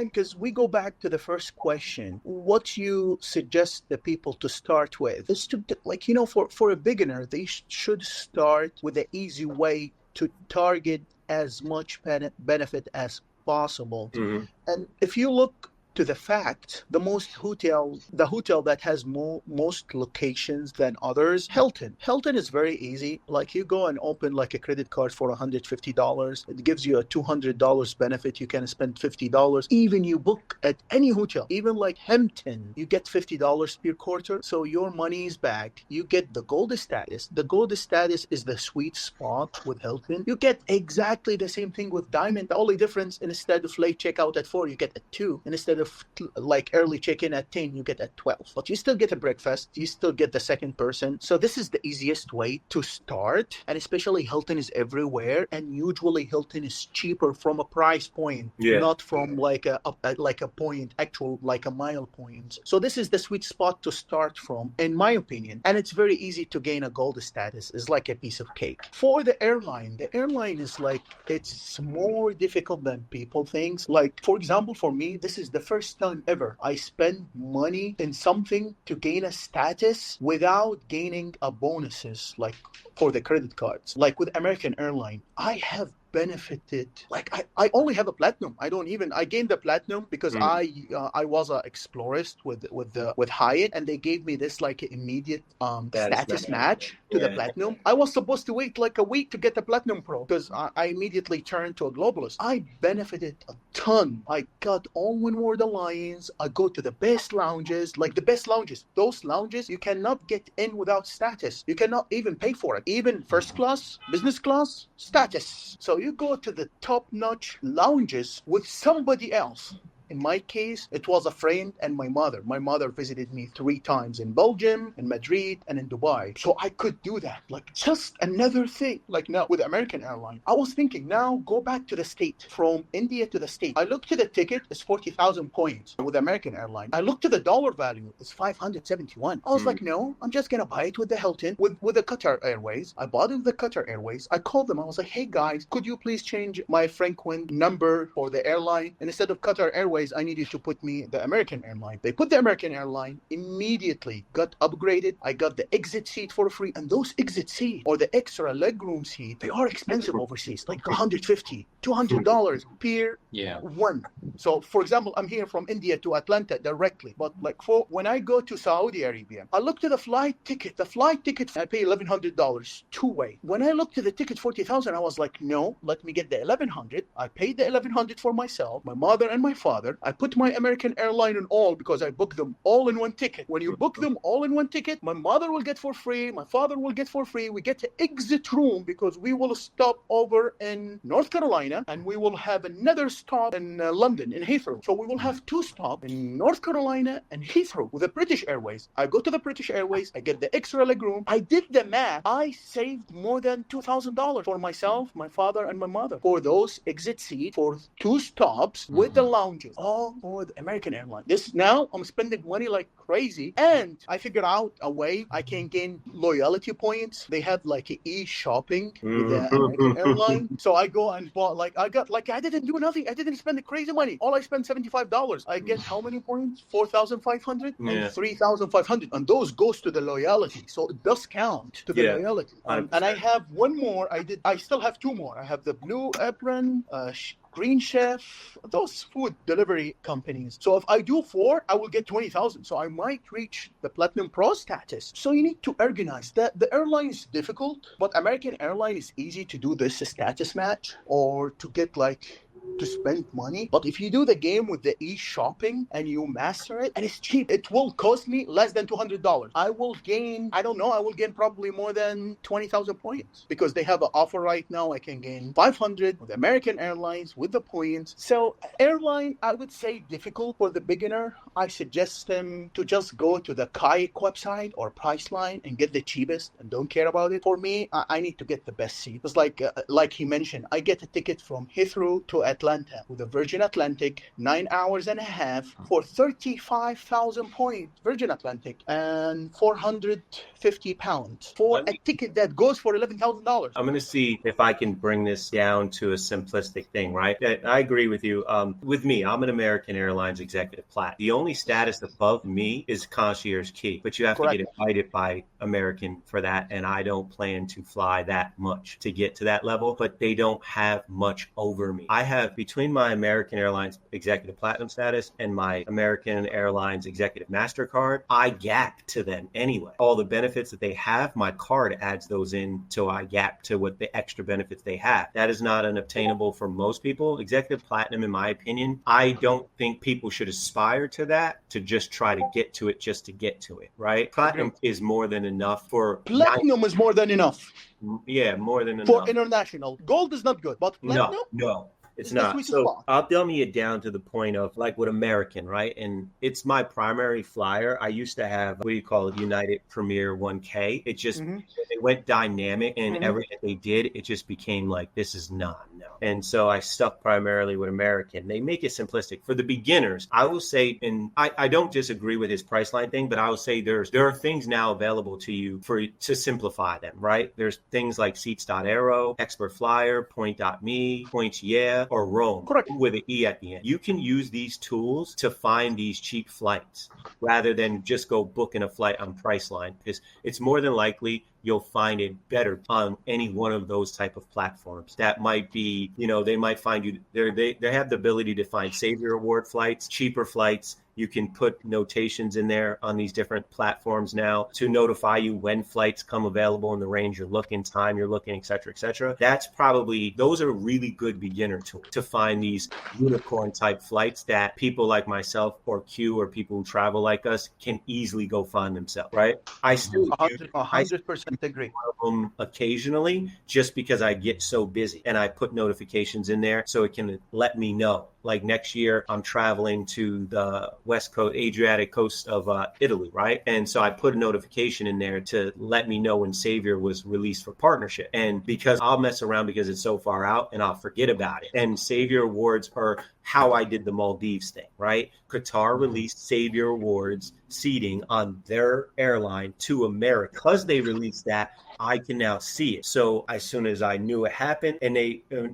Because we go back to the first question. What you suggest the people to start with is to, for a beginner, they should start with the easy way to target as much benefit as possible. And if you look to the fact, the hotel that has most locations than others, Hilton is very easy. Like you go and open like a credit card for $150, it gives you a $200 benefit. You can spend $50. Even you book at any hotel, even like Hampton, you get $50 per quarter, so your money is back. You get the gold status. The gold status is the sweet spot with Hilton. You get exactly the same thing with Diamond. The only difference, instead of late checkout at 4, you get at 2, and instead of like early check-in at 10, you get at 12. But you still get a breakfast, you still get the second person. So this is the easiest way to start, and especially Hilton is everywhere, and usually Hilton is cheaper from a price point, not from like a point, actual like a mile point. So this is the sweet spot to start from, in my opinion, and it's very easy to gain a gold status. It's like a piece of cake. For the airline is like, it's more difficult than people think. Like, for example, for me, this is the first time ever I spend money in something to gain a status without gaining a bonuses, like for the credit cards. Like with American Airline, I have benefited. Like I only have a platinum. I gained the platinum because I was a explorist with Hyatt, and they gave me this like immediate status match to the platinum. I was supposed to wait like a week to get the platinum pro because I immediately turned to a globalist. I benefited a ton. I got all Windward Alliance. I go to the best lounges, like the best lounges. Those lounges you cannot get in without status. You cannot even pay for it. Even first class, business class, status. So you go to the top-notch lounges with somebody else. In my case, it was a friend and my mother. My mother visited me 3 times in Belgium, in Madrid, and in Dubai. So I could do that. Like, just another thing. Like now with American Airlines, I was thinking, now go back to the state. From India to the state. I looked to the ticket, it's 40,000 points with American Airlines. I looked to the dollar value, it's 571. I was like, no, I'm just going to buy it with the Hilton, with the Qatar Airways. I bought it with the Qatar Airways. I called them. I was like, hey guys, could you please change my frequent number for the airline? And instead of Qatar Airways, Airways, I need you to put me the American airline. They put the American airline, immediately got upgraded. I got the exit seat for free. And those exit seats or the extra legroom seat, they are expensive overseas, like $150, $200 per one. So for example, I'm here from India to Atlanta directly, but like for when I go to Saudi Arabia, I looked at the flight ticket. The flight ticket, I pay $1,100 two-way. When I looked at the ticket, 40,000, I was like, no, let me get the 1,100. I paid the 1,100 for myself, my mother and my father. I put my American airline in all because I booked them all in one ticket. When you book them all in one ticket, my mother will get for free, my father will get for free. We get the exit room because we will stop over in North Carolina and we will have another stop in London, in Heathrow. So we will have two stops in North Carolina and Heathrow with the British Airways. I go to the British Airways, I get the extra leg room. I did the math. I saved more than $2,000 for myself, my father, and my mother for those exit seats for two stops with the lounges, all for the American airline. This now I'm spending money like crazy, and I figured out a way I can gain loyalty points. They have like e-shopping with the American airline. So I go and bought I didn't do nothing. I didn't spend the crazy money. All I spent $75. I get how many points? 4,500 and 3,500, and those goes to the loyalty. So it does count to the loyalty. And I have one more. I still have two more. I have the Blue Apron, Green Chef, those food delivery companies. So if I do 4, I will get 20,000. So I might reach the Platinum Pro status. So you need to organize that. The airline is difficult, but American Airline is easy to do this status match or to get to spend money. But if you do the game with the e-shopping and you master it, and it's cheap, it will cost me less than $200. I will gain probably more than 20,000 points because they have an offer right now. I can gain 500 with American Airlines with the points. So airline, I would say difficult for the beginner. I suggest them to just go to the Kayak website or Priceline and get the cheapest and don't care about it. For me, I need to get the best seat. It's like he mentioned, I get a ticket from Heathrow to Atlanta with the Virgin Atlantic, 9 hours and a half for 35,000 points, Virgin Atlantic, and 450 pounds for a ticket that goes for $11,000. I'm going to see if I can bring this down to a simplistic thing, right? I agree with you. With me, I'm an American Airlines Executive Plat. The only status above me is Concierge Key, but you have to get invited by American for that, and I don't plan to fly that much to get to that level, but they don't have much over me. I have, between my American Airlines Executive Platinum status and my American Airlines Executive MasterCard, I gap to them anyway. All the benefits that they have, my card adds those in, so I gap to what the extra benefits they have. That is not unobtainable for most people. Executive Platinum, in my opinion, I don't think people should aspire to that, to just try to get to it just to get to it, right? Platinum is more than enough for... Platinum is more than enough. Yeah, more than enough. For international. Gold is not good, but Platinum? No. It's not. So I'll dummy it down to the point of like with American, right? And it's my primary flyer. I used to have, what do you call it, United Premier 1K. It just, it went dynamic, and everything they did, it just became like, this is not, no. And so I stuck primarily with American. They make it simplistic. For the beginners, I will say, and I don't disagree with his Priceline thing, but I will say there are things now available to you to simplify them, right? There's things like Seats.Aero, Expert Flyer, Point.me, Points Yeah, or Roam, with an E at the end. You can use these tools to find these cheap flights rather than just go booking a flight on Priceline, because it's more than likely you'll find it better on any one of those type of platforms. That might be, they might find you, they have the ability to find Save Your Reward flights, cheaper flights. You can put notations in there on these different platforms now to notify you when flights come available in the range you're looking, time you're looking, et cetera, et cetera. Those are really good beginner tools to find these unicorn type flights that people like myself or Q or people who travel like us can easily go find themselves, right? I still 100% agree. Occasionally, just because I get so busy, and I put notifications in there so it can let me know. Like next year, I'm traveling to the west coast, Adriatic coast of Italy, right? And so I put a notification in there to let me know when Savior was released for partnership. And because I'll mess around because it's so far out and I'll forget about it. And Savior Awards are how I did the Maldives thing, right? Qatar released Save Your Rewards seating on their airline to America. Because they released that, I can now see it. So as soon as I knew it happened, and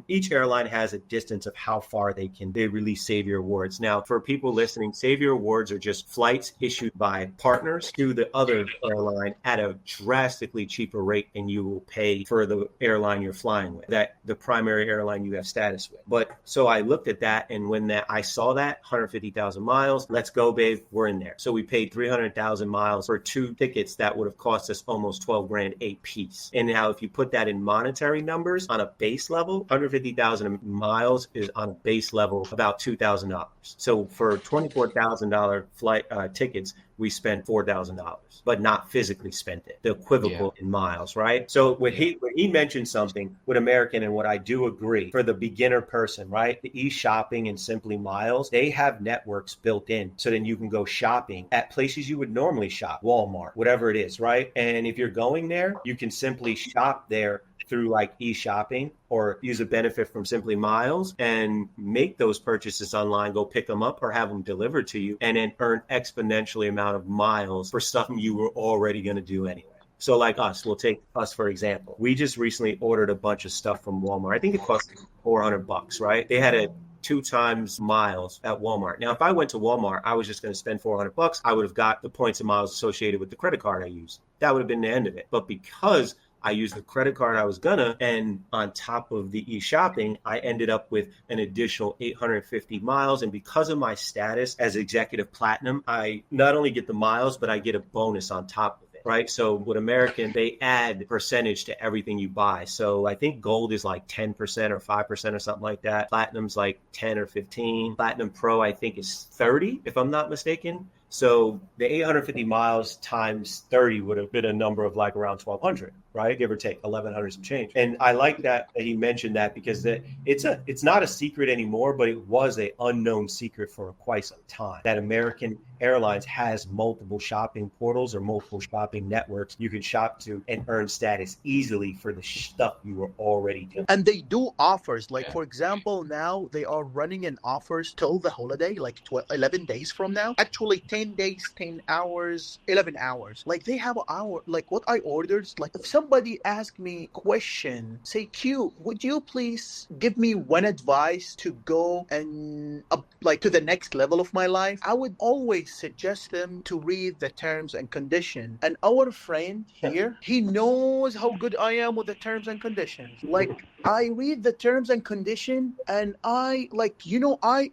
each airline has a distance of how far they release Save Your Rewards. Now, for people listening, Save Your Rewards are just flights issued by partners to the other airline at a drastically cheaper rate than you will pay for the airline you're flying with, that the primary airline you have status with. But so I looked at that, and when I saw that 150,000 miles, let's go, babe, we're in there. So we paid 300,000 miles for 2 tickets that would have cost us almost 12 grand a piece. And now if you put that in monetary numbers on a base level, 150,000 miles is on a base level about $2,000. So for $24,000 flight tickets, we spent $4,000, but not physically spent it, the equivalent in miles, right? So when he mentioned something with American, and what I do agree, for the beginner person, right? The e-shopping and Simply Miles, they have networks built in, so then you can go shopping at places you would normally shop, Walmart, whatever it is, right? And if you're going there, you can simply shop there through like e-shopping, or use a benefit from Simply Miles and make those purchases online, go pick them up or have them delivered to you, and then earn exponentially amount of miles for stuff you were already going to do anyway. So like us, we'll take us for example. We just recently ordered a bunch of stuff from Walmart. I think it cost $400, right? They had a 2 times miles at Walmart. Now, if I went to Walmart, I was just going to spend $400. I would have got the points and miles associated with the credit card I used. That would have been the end of it. But because I used the credit card I was gonna, and on top of the e-shopping, I ended up with an additional 850 miles. And because of my status as executive platinum, I not only get the miles, but I get a bonus on top of it, right? So with American, they add percentage to everything you buy. So I think gold is like 10% or 5% or something like that. Platinum's like 10 or 15. Platinum Pro, I think, is 30, if I'm not mistaken. So the 850 miles times 30 would have been a number of like around 1,200, right? Give or take 1,100 some change. And I like that he mentioned that, because it's not a secret anymore, but it was an unknown secret for quite some time, that American Airlines has multiple shopping portals or multiple shopping networks you can shop to and earn status easily for the stuff you were already doing. And they do offers. Like, for example, now they are running an offers till the holiday, like 11 days from now. Actually, 10 days, 10 hours, 11 hours. Like, they have an hour. Like, what I ordered, like, if somebody asked me question, say, Q, would you please give me one advice to go and like to the next level of my life? I would always suggest them to read the terms and conditions. And our friend here, he knows how good I am with the terms and conditions. Like, I read the terms and condition, and I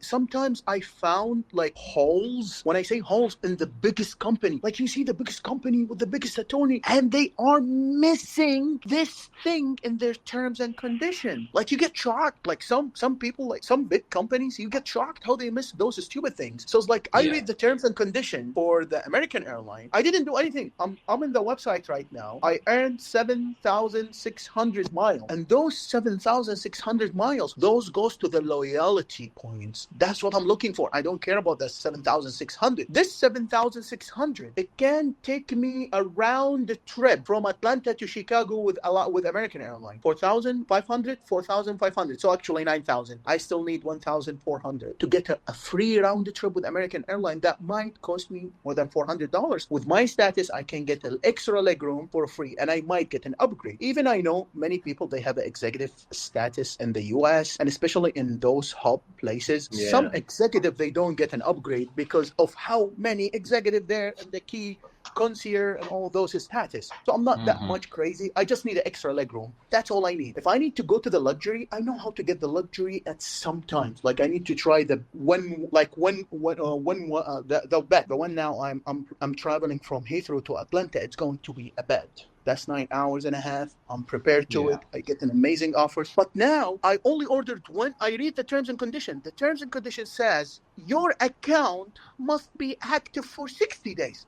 sometimes I found like holes. When I say holes, in the biggest company, like you see the biggest company with the biggest attorney, and they are missing this thing in their terms and condition. Like, you get shocked. Like some people, like some big companies, you get shocked how they miss those stupid things. So it's like, I read the terms and condition for the American airline. I didn't do anything. I'm in the website right now. I earned 7,600 miles, and those 7,600 miles, those goes to the loyalty points. That's what I'm looking for. I don't care about that 7,600. This 7,600, it can take me around the trip from Atlanta to Chicago with American Airlines. 4,500, 4,500. So actually 9,000. I still need 1,400 to get a free round trip with American Airlines. That might cost me more than $400. With my status, I can get an extra legroom for free, and I might get an upgrade. Even I know many people, they have an executive status in the US, and especially in those hub places. Yeah. Some executive, they don't get an upgrade because of how many executive there and the key concierge and all those status. So I'm not that much crazy. I just need an extra legroom. That's all I need. If I need to go to the luxury, I know how to get the luxury at some times. Like, I need to try the one now I'm traveling from Heathrow to Atlanta. It's going to be a bed. That's 9 hours and a half. I'm prepared to it. I get an amazing offer. But now I only ordered one. I read the terms and conditions. The terms and conditions says your account must be active for 60 days.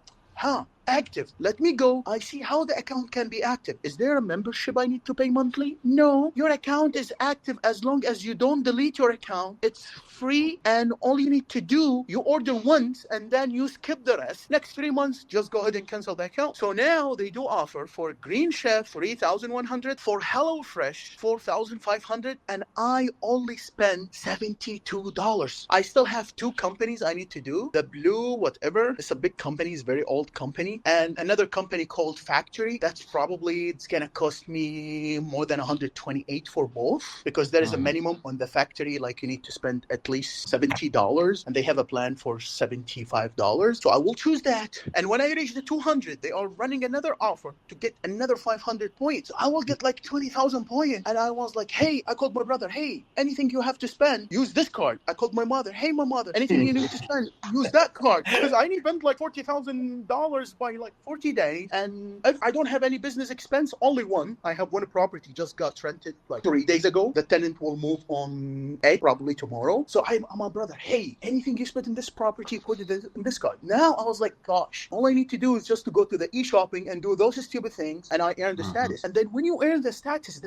active. Let me go. I see how the account can be active. Is there a membership I need to pay monthly? No. Your account is active as long as you don't delete your account. It's free, and all you need to do, you order once and then you skip the rest. Next 3 months, just go ahead and cancel the account. So now they do offer for Green Chef 3,100, for HelloFresh 4,500, and I only spend $72. I still have 2 companies I need to do. The Blue whatever, it's a big company, it's a very old company, and another company called Factory. That's probably, it's gonna cost me more than 128 for both, because there is a minimum on the Factory, like you need to spend at least $70, and they have a plan for $75. So I will choose that. And when I reach the 200, they are running another offer to get another 500 points. I will get like 20,000 points. And I was like, hey, I called my brother, hey, anything you have to spend, use this card. I called my mother, hey, my mother, anything you need to spend, use that card. Because I need to spend like $40,000 by like 40 days. And if I don't have any business expense, only one. I have one property just got rented like 3 days ago. The tenant will move on 8, probably tomorrow. So I'm my brother, hey, anything you spend in this property, put it in this card. Now I was like, gosh, all I need to do is just to go to the e-shopping and do those stupid things, and I earn the status. And then when you earn the status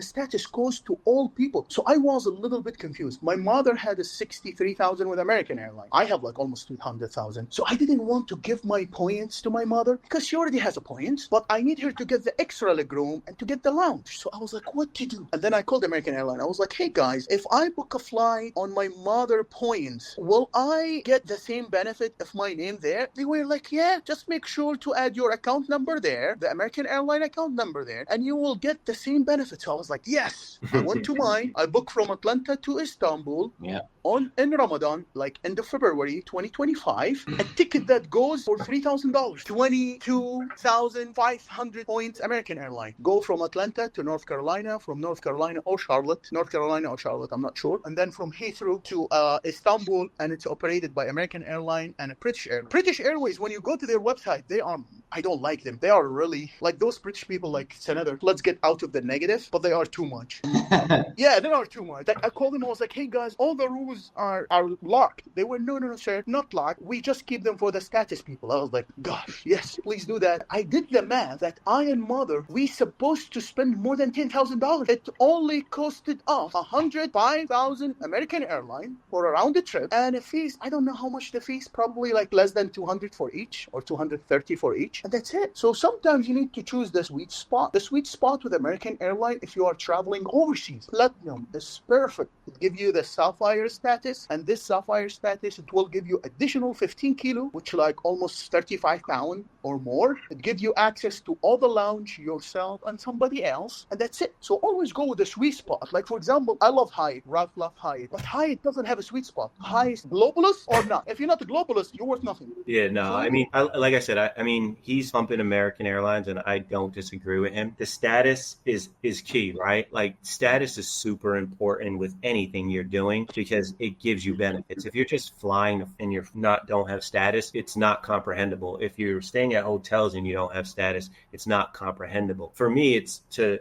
goes to all people. So I was a little bit confused. My mother had a 63,000 with American Airlines. I have like almost 200,000. So I didn't want to give my points to my mother because she already has a points, but I need her to get the extra legroom and to get the lounge. So I was like, what to do? And then I called American Airlines. I was like, hey guys, if I book a flight on my mother points, will I get the same benefit if my name there? They were like, yeah, just make sure to add your account number there, the American Airline account number there, and you will get the same benefits. So I was like, yes. I went to mine. I booked from Atlanta to Istanbul. Yeah. In Ramadan, like end of February 2025, a ticket that goes for $3,000, 22,500 points. American Airline go from Atlanta to North Carolina, from North Carolina or Charlotte, I'm not sure, and then from Heathrow to Istanbul, and it's operated by American Airline and a British Airways. British Airways, when you go to their website, I don't like them. They are really like those British people. Like Senator, let's get out of the negative, but they are too much. Yeah, they are too much. I called them. I was like, hey guys, all the rules are locked. They were no, sir, not locked. We just keep them for the status people. I was like, gosh, yes, please do that. I did the math that I and mother, we supposed to spend more than $10,000. It only costed us 105,000 American Airline for a round trip, and a fees. I don't know how much the fees. Probably like less than 200 for each, or 230 for each, and that's it. So sometimes you need to choose the sweet spot. The sweet spot with American Airline, if you are traveling overseas, Platinum is perfect. It gives you the Sapphire status, and this Sapphire status, it will give you additional 15 kilo, which like almost 35 pounds or more. It gives you access to all the lounge, yourself and somebody else, and that's it. So always go with the sweet spot. Like for example, I love Hyatt. Ralph loves Hyatt, but Hyatt doesn't have a sweet spot. Hyatt globalist or not? If you're not a globalist, you're worth nothing. Yeah, no, I mean, like I said, I mean, he's pumping American Airlines, and I don't disagree with him. The status is key, right? Like status is super important with anything you're doing because it gives you benefits. If you're just flying and don't have status, it's not comprehensible. If you're staying at hotels and you don't have status, it's not comprehensible. For me, it's to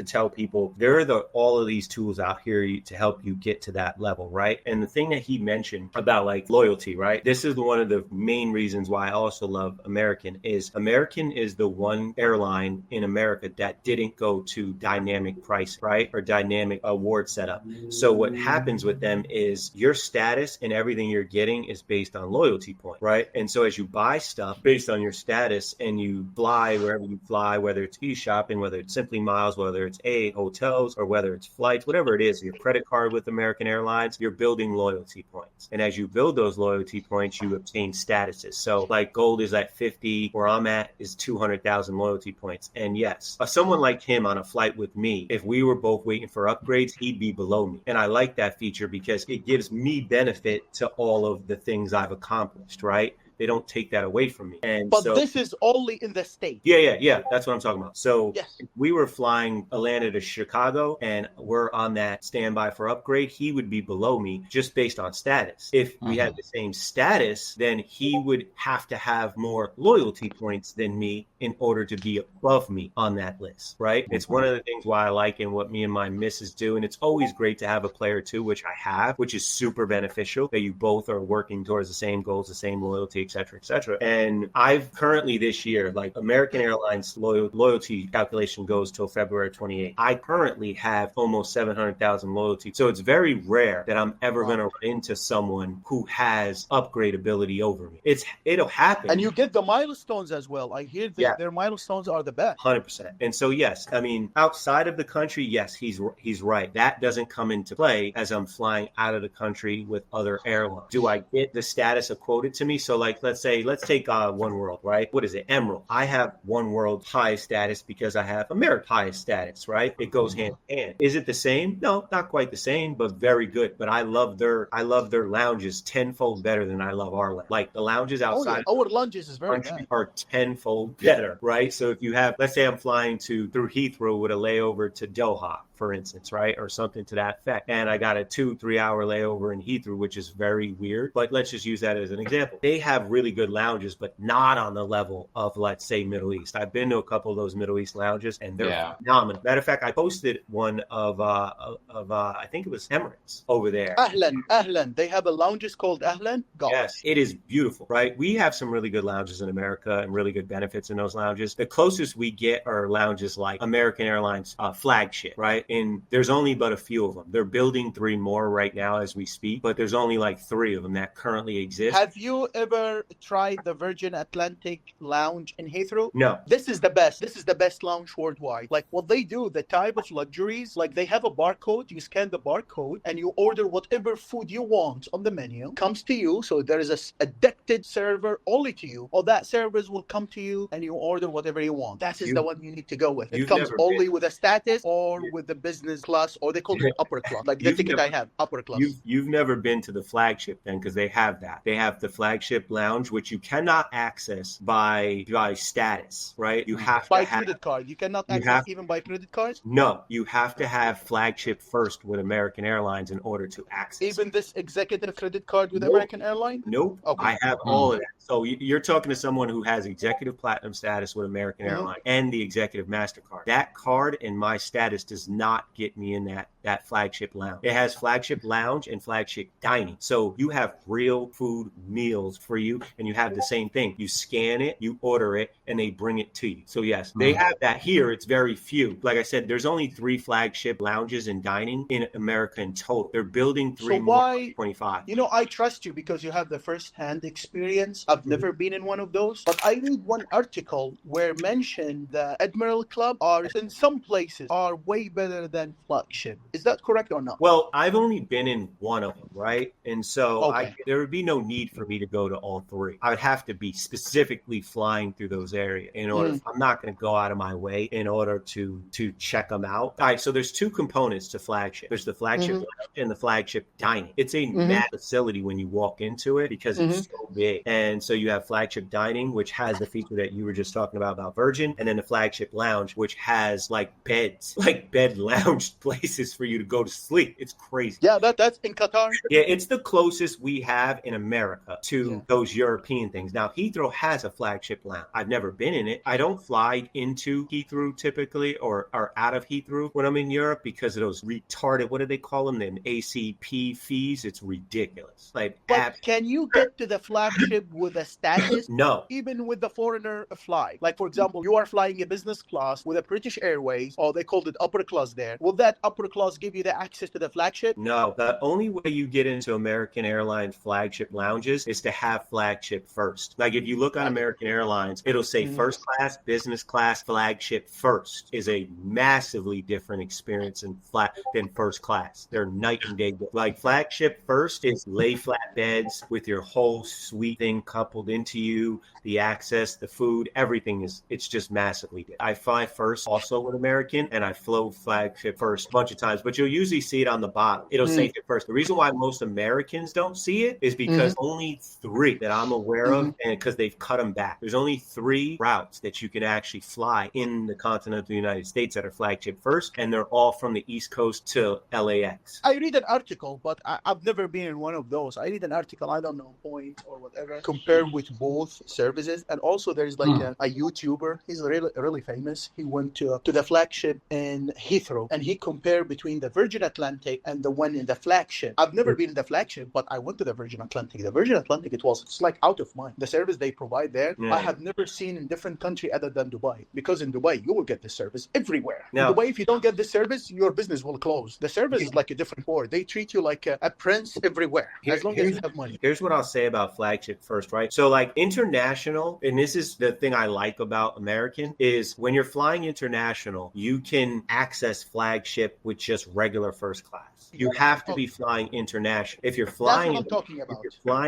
tell people there are all of these tools out here to help you get to that level, right? And the thing that he mentioned about like loyalty, right? This is one of the main reasons why I also love American is the one airline in America that didn't go to dynamic price, right? Or dynamic award setup. So what happens with them is your status and everything you're getting is based on loyalty point, right? And so as you buy stuff based on your status and you fly wherever you fly, whether it's e-shopping, whether it's Simply Miles, whether it's hotels, or whether it's flights, whatever it is, your credit card with American Airlines, you're building loyalty points. And as you build those loyalty points, you obtain statuses. So like gold is at 50, where I'm at is 200,000 loyalty points. And yes, someone like him on a flight with me, if we were both waiting for upgrades, he'd be below me. And I like that feature because it gives me benefit to all of the things I've accomplished, right? They don't take that away from me. But this is only in the States. Yeah. That's what I'm talking about. So yes. If we were flying Atlanta to Chicago and we're on that standby for upgrade, he would be below me just based on status. If we had the same status, then he would have to have more loyalty points than me in order to be above me on that list, right? It's one of the things why I like and what me and my missus do. And it's always great to have a player too, which I have, which is super beneficial that you both are working towards the same goals, the same loyalty et cetera, et cetera. And I've currently this year, like American Airlines loyalty calculation goes till February 28th. I currently have almost 700,000 loyalty. So it's very rare that I'm ever going to run into someone who has upgrade ability over me. It'll happen. And you get the milestones as well. I hear their milestones are the best. 100%. And so, yes, I mean, outside of the country, yes, he's right. That doesn't come into play as I'm flying out of the country with other airlines. Do I get the status accorded to me? So like, let's take One World, right? What is it? Emerald. I have One World highest status because I have American highest status, right? It goes hand in hand. Is it the same? No, not quite the same, but very good. But I love their lounges tenfold better than I love our lounge. Like the lounges outside our lounges is very good. Are tenfold better, right? So if you have, let's say I'm flying through Heathrow with a layover to Doha, for instance, right? Or something to that effect. And I got a 2-3 hour layover in Heathrow, which is very weird. But let's just use that as an example. They have really good lounges, but not on the level of, let's say, Middle East. I've been to a couple of those Middle East lounges, and they're phenomenal. Matter of fact, I posted one of I think it was Emirates over there. Ahlan. They have a lounges called Ahlan. Yes, it is beautiful, right? We have some really good lounges in America and really good benefits in those lounges. The closest we get are lounges like American Airlines flagship, right? And there's only but a few of them. They're building 3 more right now as we speak, but there's only like 3 of them that currently exist. Have you ever tried the Virgin Atlantic lounge in Heathrow? No. This is the best. This is the best lounge worldwide. Like what they do, the type of luxuries, like they have a barcode. You scan the barcode and you order whatever food you want on the menu. Comes to you. So there is a addicted server only to you. Or that service will come to you and you order whatever you want. That is the one you need to go with. It comes only with a status or with the business class, or they call it upper class. Like the ticket I have, upper class. You've never been to the flagship then, because they have that. They have the flagship lounge, which you cannot access by status, right? You have by to have credit card. You cannot access even by credit cards? No, you have to have flagship first with American Airlines in order to access. Even this executive credit card with American Airlines? Nope. Okay. I have all of that. So you're talking to someone who has executive platinum status with American Airlines and the executive MasterCard. That card and my status does not get me in that flagship lounge. It has flagship lounge and flagship dining. So you have real food meals for you, and you have the same thing. You scan it, you order it, and they bring it to you. So yes, they have that here. It's very few. Like I said, there's only 3 flagship lounges and dining in America in total. They're building 3 more, 25. You know, I trust you because you have the first-hand experience. I've never been in one of those, but I read one article where mentioned the Admiral Club are in some places are way better than flagship. Is that correct or not? Well, I've only been in one of them, right? And so there would be no need for me to go to all 3. I would have to be specifically flying through those areas in order. I'm not going to go out of my way in order to check them out. All right, so there's 2 components to flagship. There's the flagship lounge and the flagship dining. It's a mad facility when you walk into it because it's so big. And so you have flagship dining, which has the feature that you were just talking about Virgin, and then the flagship lounge, which has like beds, like bed lounge places for you to go to sleep. It's crazy. Yeah, that's in Qatar. Yeah, it's the closest we have in America to those European things. Now, Heathrow has a flagship lounge. I've never been in it. I don't fly into Heathrow typically or out of Heathrow when I'm in Europe because of those retarded, what do they call them? Then ACP fees. It's ridiculous. Like, but can you get to the flagship with a status? No. Even with the foreigner flight. Like, for example, you are flying a business class with a British Airways, or they called it upper class there. Will that upper class give you the access to the flagship? No. The only way you get into American Airlines flagship lounges is to have flagship first. Like, if you look on American Airlines, it'll say first class, business class, flagship first is a massively different experience than first class. They're night and day. Like, flagship first is lay flat beds with your whole suite thing coupled into you, the access, the food, everything it's just massively different. I fly first also with American, and I flew flagship first a bunch of times, but you'll usually see it on the bottom. It'll say it first. The reason why most Americans don't see it is because only 3 that I'm aware of, and because they've cut them back. There's only 3 routes that you can actually fly in the continental United States that are flagship first, and they're all from the East Coast to LAX. I read an article, but I've never been in one of those. I read an article, I don't know, point or whatever, compared with both services. And also there's like a YouTuber, he's really famous. He went to the flagship in Heathrow, and he compared between between the Virgin Atlantic and the one in the flagship. I've never been in the flagship, but I went to the Virgin Atlantic. The Virgin Atlantic, it's like out of mind. The service they provide there, I have never seen in different country other than Dubai. Because in Dubai, you will get this service everywhere. Now, in Dubai, if you don't get this service, your business will close. The service is like a different board. They treat you like a prince everywhere, as long as you have money. Here's what I'll say about flagship first, right? So like international, and this is the thing I like about American, is when you're flying international, you can access flagship with just regular first class. You have to be flying international. If you're flying,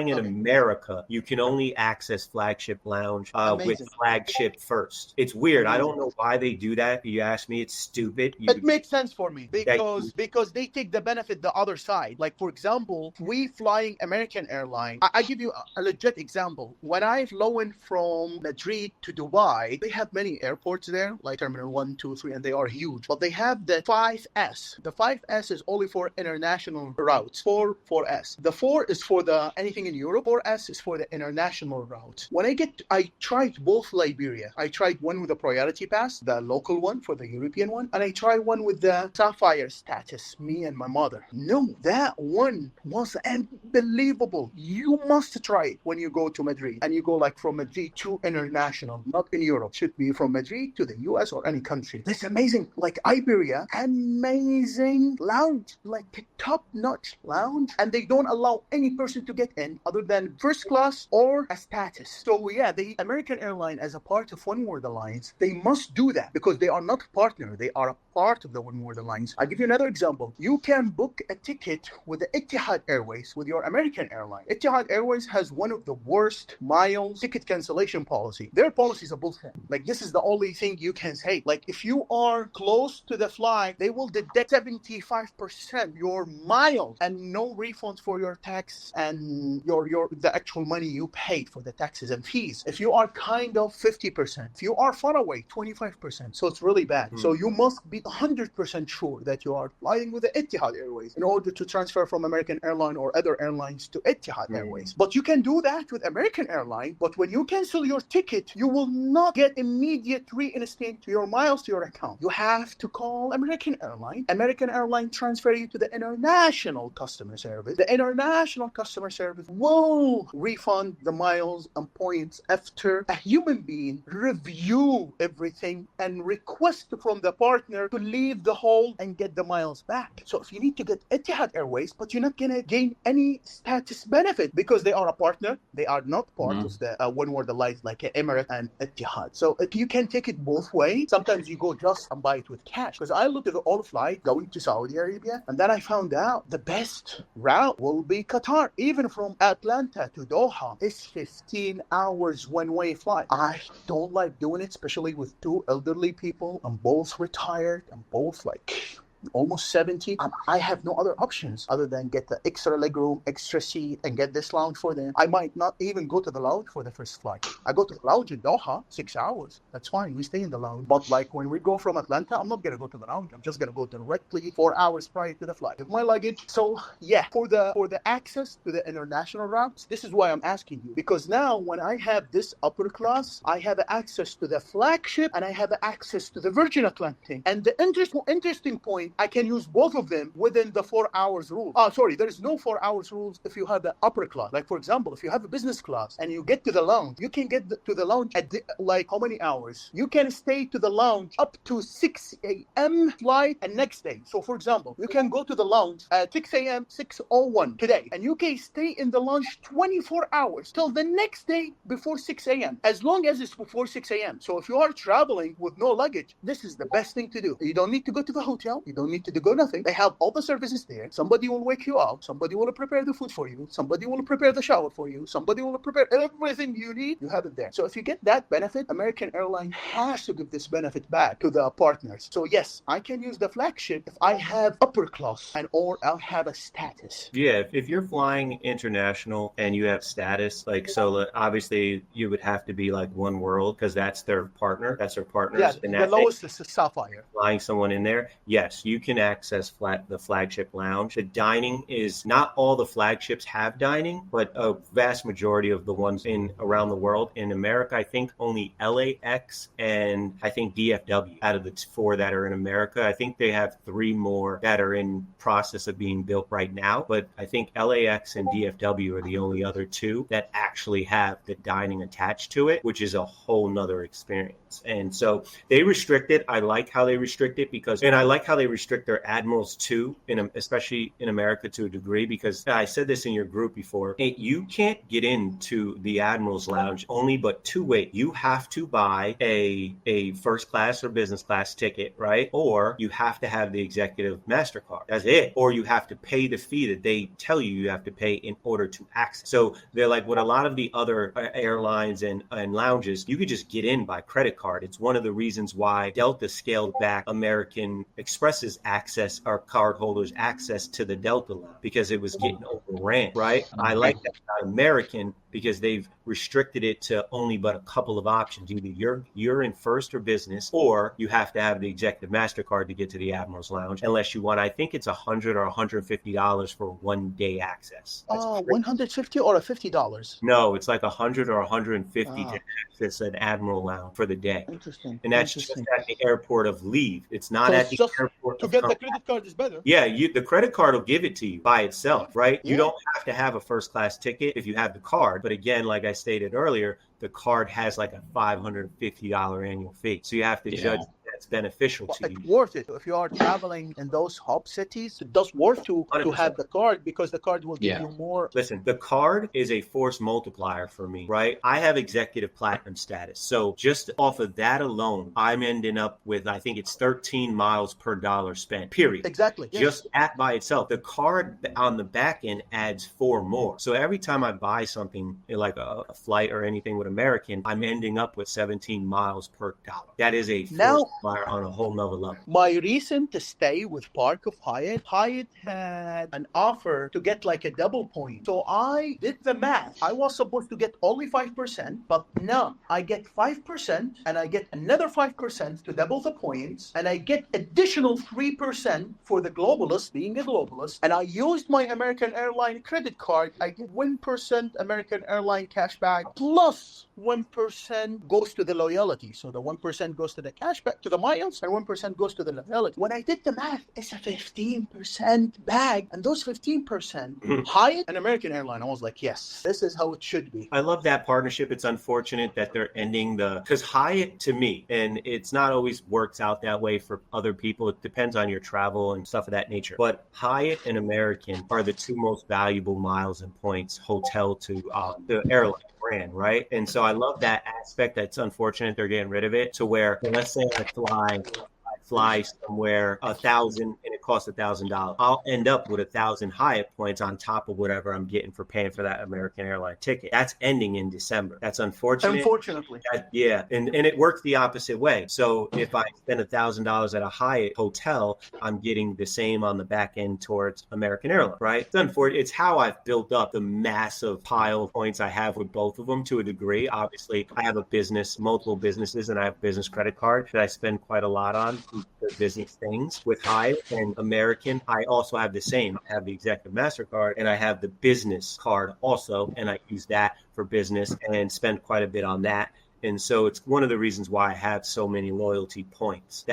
in America, you can only access flagship lounge with flagship first. It's weird. I don't know why they do that. If you ask me, it's stupid. It makes sense for me because they take the benefit the other side. Like for example, we flying American airline. I give you a legit example. When I've flown from Madrid to Dubai, they have many airports there, like Terminal 1, 2, 3, and they are huge. But they have the 5S. The 5S is only for international routes. 4S. The 4 is for the anything in Europe. 4S is for the international routes. When I tried both Liberia. I tried one with a priority pass, the local one for the European one, and I tried one with the Sapphire status, me and my mother. No, that one was unbelievable. You must try it when you go to Madrid. And you go like from Madrid to international, not in Europe. Should be from Madrid to the US or any country. It's amazing. Like Iberia, amazing lounge, like top-notch lounge. And they don't allow any person to get in other than first class or a status. So yeah, the American airline as a part of One World Alliance, they must do that because they are not partner. They are a part of the One World Alliance. I'll give you another example. You can book a ticket with the Etihad Airways with your American airline. Etihad Airways has one of the worst miles ticket cancellation policy. Their policy is a bullshit. Like this is the only thing you can say. Like if you are close to the flight, they will deduct 75% your miles and no refunds for your tax and the actual money you paid for the taxes and fees. If you are kind of 50%, if you are far away, 25%. So it's really bad. So you must be 100% sure that you are flying with the Etihad Airways in order to transfer from American Airline or other airlines to Etihad Airways. But you can do that with American Airline. But when you cancel your ticket, you will not get immediate reinstate to your miles to your account. You have to call American Airline. American Airline transfer you to the international customer service. The international customer service will refund the miles and points after a human being review everything and request from the partner to leave the hold and get the miles back. So if you need to get Etihad Airways, but you're not going to gain any status benefit because they are a partner, they are not part of the One World Alliance like Emirates and Etihad. So you can take it both ways. Sometimes you go just and buy it with cash. Because I looked at all flight going to Saudi Arabia, and then I found out the best route will be Qatar. Even from Atlanta to Doha, it's 15 hours one-way flight. I don't like doing it, especially with two elderly people. I'm both retired. I'm both like almost 70. I have no other options other than get the extra legroom, extra seat, and get this lounge for them. I might not even go to the lounge for the first flight. I go to the lounge in Doha, 6 hours. That's fine. We stay in the lounge. But like when we go from Atlanta, I'm not going to go to the lounge. I'm just going to go directly 4 hours prior to the flight with my luggage. So yeah, for the access to the international routes, this is why I'm asking you. Because now when I have this upper class, I have access to the flagship and I have access to the Virgin Atlantic. And the interesting point, I can use both of them within the 4 hours rule. There is no 4 hours rules if you have the upper class. Like for example, if you have a business class and you get to the lounge, you can get to the lounge at like how many hours? You can stay to the lounge up to 6 a.m. flight and next day. So for example, you can go to the lounge at 6 a.m., 6:01 today, and you can stay in the lounge 24 hours till the next day before 6 a.m. as long as it's before 6 a.m. So if you are traveling with no luggage, this is the best thing to do. You don't need to go to the hotel. You don't need to go nothing. They have all the services there. Somebody will wake you up. Somebody will prepare the food for you. Somebody will prepare the shower for you. Somebody will prepare everything you need. You have it there. So if you get that benefit, American Airlines has to give this benefit back to the partners. So yes, I can use the flagship if I have upper class or I'll have a status. Yeah, if you're flying international and you have status, like so obviously you would have to be like One World because that's their partner. That's their partners. Yeah, the lowest is the Sapphire. Flying someone in there, yes, you can access the flagship lounge. The dining is not all the flagships have dining, but a vast majority of the ones in around the world. In America, I think only LAX and I think DFW out of the four that are in America. I think they have three more that are in process of being built right now, but I think LAX and DFW are the only other two that actually have the dining attached to it, which is a whole nother experience. And so they restrict it. I like how they restrict it and I like how they restrict their admirals too, especially in America to a degree, because I said this in your group before, you can't get into the admirals lounge only but two ways. You have to buy a first class or business class ticket, right? Or you have to have the executive MasterCard. That's it. Or you have to pay the fee that they tell you have to pay in order to access. So they're like what a lot of the other airlines and lounges, you could just get in by credit card. It's one of the reasons why Delta scaled back American Express's access, or cardholders' access to the Delta lounge, because it was getting overran, right? I like that about American, because they've restricted it to only but a couple of options. Either you're in first or business, or you have to have the executive MasterCard to get to the Admiral's Lounge, unless you want, I think it's $100 or $150 for 1 day access. Oh, $150 or $50? No, it's like $100 or $150 to access an Admiral Lounge for the day. Interesting. And that's just at the airport of leave. It's not at the airport to get the credit card is better. Yeah, the credit card will give it to you by itself, right? Yeah. You don't have to have a first class ticket if you have the card. But again, like I stated earlier, the card has like a $550 annual fee. So you have to judge that's beneficial to you. It's worth it. If you are traveling in those hub cities, it does worth to have the card, because the card will give you more. Listen, the card is a force multiplier for me, right? I have executive platinum status. So just off of that alone, I'm ending up with, I think it's 13 miles per dollar spent, period. Exactly. Just at by itself. The card on the back end adds 4 more. So every time I buy something like a flight or anything with American, I'm ending up with 17 miles per dollar. That is a force multiplier on a whole nother level. My recent stay with Park of Hyatt had an offer to get like a double point. So I did the math. I was supposed to get only 5%, but no, I get 5% and I get another 5% to double the points, and I get additional 3% for the globalist, being a globalist, and I used my American Airline credit card. I get 1% American Airline cashback plus 1% goes to the loyalty. So the 1% goes to the cashback, to the miles, and 1% goes to the loyalty. When I did the math, it's a 15% bag, and those 15%, Hyatt and American Airline, I was like, yes, this is how it should be. I love that partnership. It's unfortunate that they're ending because Hyatt, to me, and it's not always works out that way for other people. It depends on your travel and stuff of that nature. But Hyatt and American are the two most valuable miles and points hotel to the airline brand, right? And so I love that aspect. That's unfortunate they're getting rid of it, to where, let's say I fly somewhere 1,000 and it costs $1,000. I'll end up with 1,000 Hyatt points on top of whatever I'm getting for paying for that American Airline ticket. That's ending in December. That's unfortunate. Unfortunately. And it works the opposite way. So if I spend $1,000 at a Hyatt hotel, I'm getting the same on the back end towards American Airlines, right? It's unfortunate. It's how I've built up the massive pile of points I have with both of them to a degree. Obviously, I have multiple businesses, and I have a business credit card that I spend quite a lot on the business things. With Hyatt and American, I also have the same. I have the executive MasterCard, and I have the business card also, and I use that for business and spend quite a bit on that. And so it's one of the reasons why I have so many loyalty points.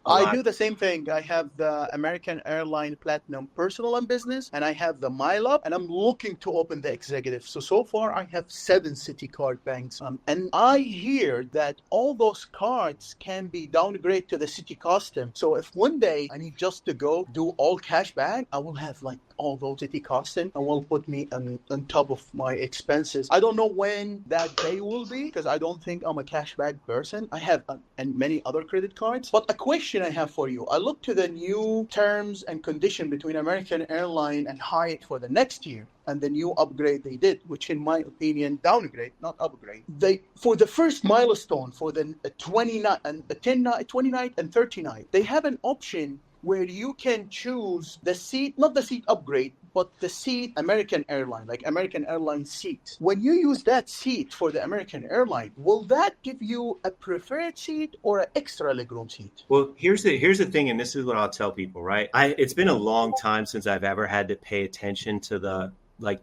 I do the same thing. I have the American Airline Platinum Personal and Business, and I have the MileUp, and I'm looking to open the Executive. So far, I have 7 Citi card banks. And I hear that all those cards can be downgraded to the Citi Custom. So if one day I need just to go do all cash back, I will have like all those Citi Custom, and will put me on top of my expenses. I don't know when that day will be, because I don't think I'm a cashback person. I have and many other credit cards. But a question I have for you. I looked to the new terms and condition between American Airline and Hyatt for the next year, and the new upgrade they did, which in my opinion, downgrade, not upgrade. They, for the first milestone, for the 29th and 30 night, they have an option where you can choose the seat, not the seat upgrade, but the seat American airline, like American airline seat. When you use that seat for the American airline, will that give you a preferred seat or an extra legroom seat? Well, here's the thing, and this is what I'll tell people, right? It's been a long time since I've ever had to pay attention to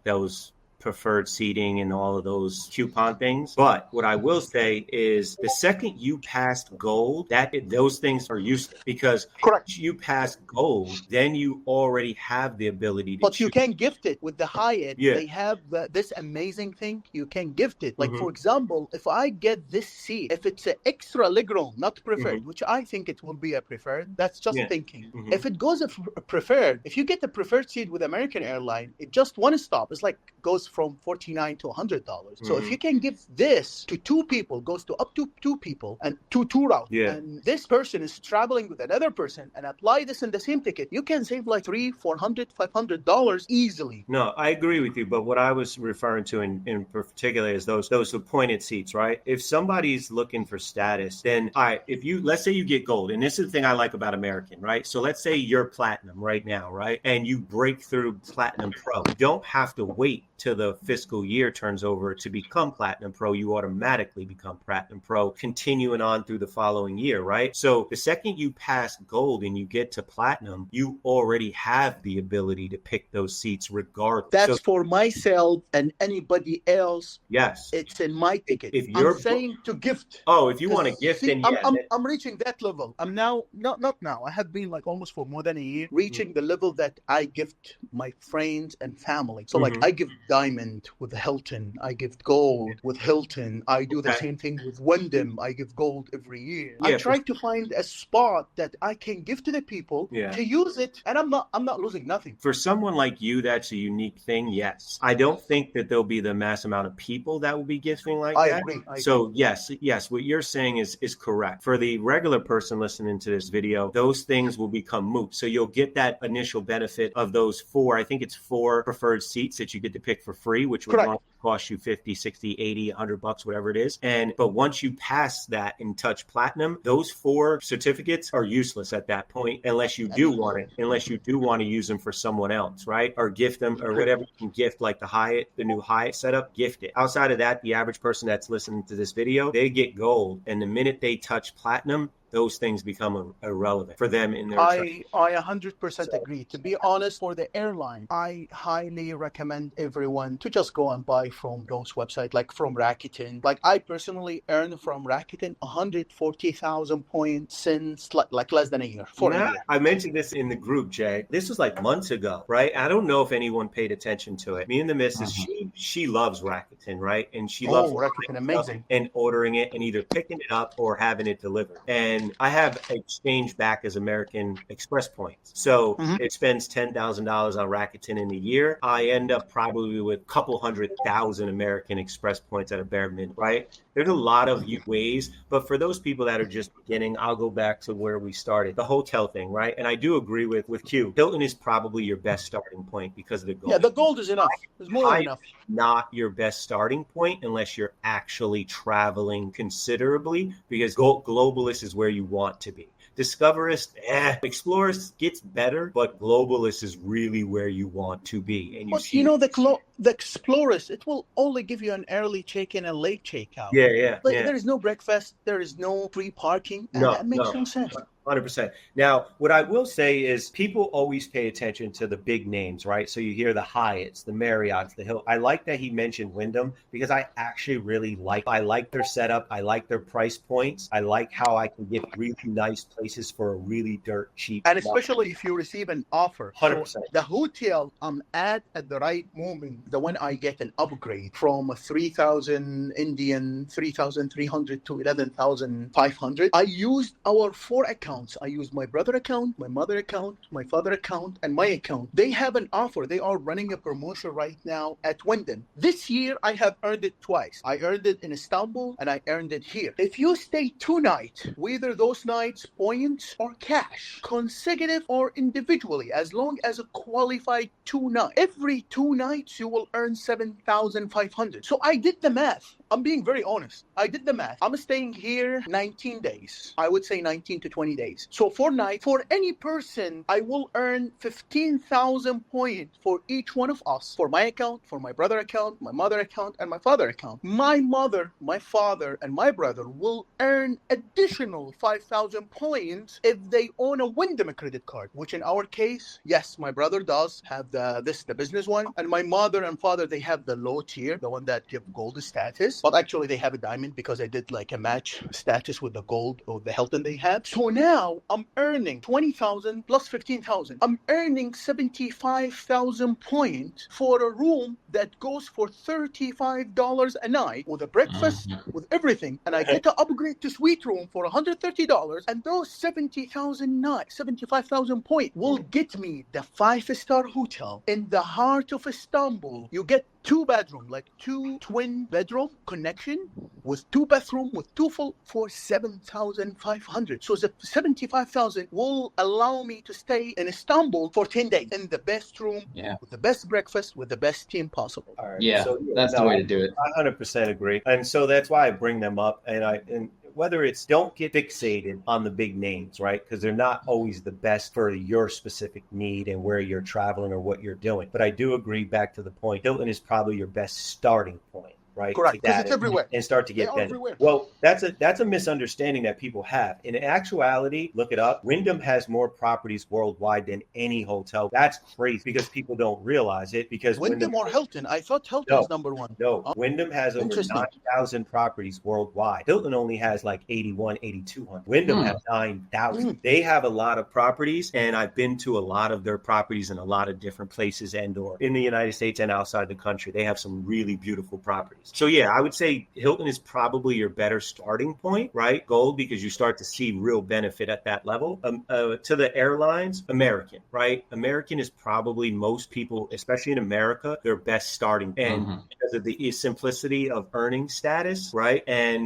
those preferred seating and all of those coupon things. But what I will say is the second you passed gold, those things are useless, because Correct. you pass gold, then you already have the ability to But you can gift it with the Hyatt. Yeah. They have this amazing thing. You can gift it. Like, for example, if I get this seat, if it's an extra legroom, not preferred, which I think it will be a preferred, that's just thinking. If it goes a preferred, if you get the preferred seat with American Airline, it just one stop. It's like goes from $49 to $100. So if you can give this to two people, goes to up to two people and two routes, and this person is traveling with another person and apply this in the same ticket, you can save like $300, $400, $500 easily. No, I agree with you. But what I was referring to in particular is those appointed seats, right? If somebody's looking for status, then all right, let's say you get gold, and this is the thing I like about American, right? So let's say you're platinum right now, right? And you break through platinum pro. You don't have to wait till the fiscal year turns over to become platinum pro. You automatically become platinum pro, continuing on through the following year, right? So the second you pass gold and you get to platinum, you already have the ability to pick those seats regardless. That's for myself and anybody else. Yes. It's in my ticket. If you're saying to gift. Oh, if you want to gift, then yeah. I'm reaching that level. I'm now, not now. I have been like almost for more than a year, reaching the level that I gift my friends and family. So like I give diamond with Hilton. I give gold with Hilton. I do the same thing with Wyndham. I give gold every year. I try to find a spot that I can give to the people to use it, and I'm not losing nothing. For someone like you, that's a unique thing. Yes, I don't think that there'll be the mass amount of people that will be gifting like that. I agree. So yes, what you're saying is correct. For the regular person listening to this video, those things will become moot. So you'll get that initial benefit of those four preferred seats that you get to pick for free, which would cost you $50, $60, $80, $100, whatever it is. But once you pass that and touch platinum, those 4 certificates are useless at that point, unless you do want to use them for someone else, right? Or gift them, or whatever you can gift, like the new Hyatt setup, gift it. Outside of that, the average person that's listening to this video, they get gold. And the minute they touch platinum, those things become irrelevant for them in their I 100% agree. To be honest, for the airline, I highly recommend everyone to just go and buy from those websites, like from Rakuten. Like I personally earned from Rakuten 140,000 points since like less than a year. A year. I mentioned this in the group, Jay. This was like months ago, right? I don't know if anyone paid attention to it. Me and the missus, she loves Rakuten, right? And she loves Rakuten, amazing. And ordering it and either picking it up or having it delivered. And I have exchange back as American Express points. So it spends $10,000 on Rakuten in a year. I end up probably with a couple 100,000 American Express points at a bare minimum, right? There's a lot of ways, but for those people that are just beginning, I'll go back to where we started, the hotel thing, right? And I do agree with Q. Hilton is probably your best starting point because of the gold. Yeah, the gold is enough. It's more than enough. Not your best starting point unless you're actually traveling considerably, because globalist is where you want to be. Discoverist, Explorist gets better, but Globalist is really where you want to be. And the Explorist, it will only give you an early check-in and late check-out. There is no breakfast, there is no free parking, and that makes no sense. 100%. Now, what I will say is people always pay attention to the big names, right? So you hear the Hyatts, the Marriotts, the Hilton. I like that he mentioned Wyndham because I actually really like their setup. I like their price points. I like how I can get really nice places for a really dirt cheap. And especially if you receive an offer. 100%. So the hotel I'm at the right moment, the one I get an upgrade from 3,000 Indian, 3,300 to 11,500. I used our 4 accounts. I use my brother account, my mother account, my father account, and my account. They have an offer. They are running a promotion right now at Wyndham. This year, I have earned it twice. I earned it in Istanbul, and I earned it here. If you stay 2 nights, whether those nights points or cash, consecutive or individually, as long as a qualified 2 nights, every 2 nights, you will earn 7,500. So I did the math. I'm being very honest. I did the math. I'm staying here 19 days. I would say 19 to 20 days. So for night, for any person, I will earn 15,000 points for each one of us. For my account, for my brother account, my mother account, and my father account. My mother, my father, and my brother will earn additional 5,000 points if they own a Wyndham credit card, which in our case, yes, my brother does have the business one, and my mother and father, they have the low tier, the one that give gold status, but actually they have a diamond because I did like a match status with the gold or the Hilton they have. So now I'm earning 20,000 plus 15,000. I'm earning 75,000 points for a room that goes for $35 a night with a breakfast, with everything, and I get to upgrade to suite room for $130, and those 75,000 points will get me the 5-star hotel in the heart of Istanbul. You get 2-bedroom, like 2 twin bedroom connection with 2 bathroom with 2 full for 7,500. So the 75,000 will allow me to stay in Istanbul for 10 days in the best room, with the best breakfast, with the best team possible. All right. Yeah, So, that's the way to do it. I 100% agree. And so that's why I bring them up. And whether it's, don't get fixated on the big names, right? Because they're not always the best for your specific need and where you're traveling or what you're doing. But I do agree, back to the point, Hilton is probably your best starting point. Right? Correct, because it's everywhere. And start to get better. Well, that's a misunderstanding that people have. In actuality, look it up. Wyndham has more properties worldwide than any hotel. That's crazy because people don't realize it. Because Wyndham or Hilton? I thought Hilton is number one. No, Wyndham has over 9,000 properties worldwide. Hilton only has like 81, 8,200. Wyndham has 9,000. They have a lot of properties, and I've been to a lot of their properties in a lot of different places and/or in the United States and outside the country. They have some really beautiful properties. So yeah, I would say Hilton is probably your better starting point, right? Gold, because you start to see real benefit at that level. To the airlines, American, right? American is probably most people, especially in America, their best starting. And because of the simplicity of earning status, right?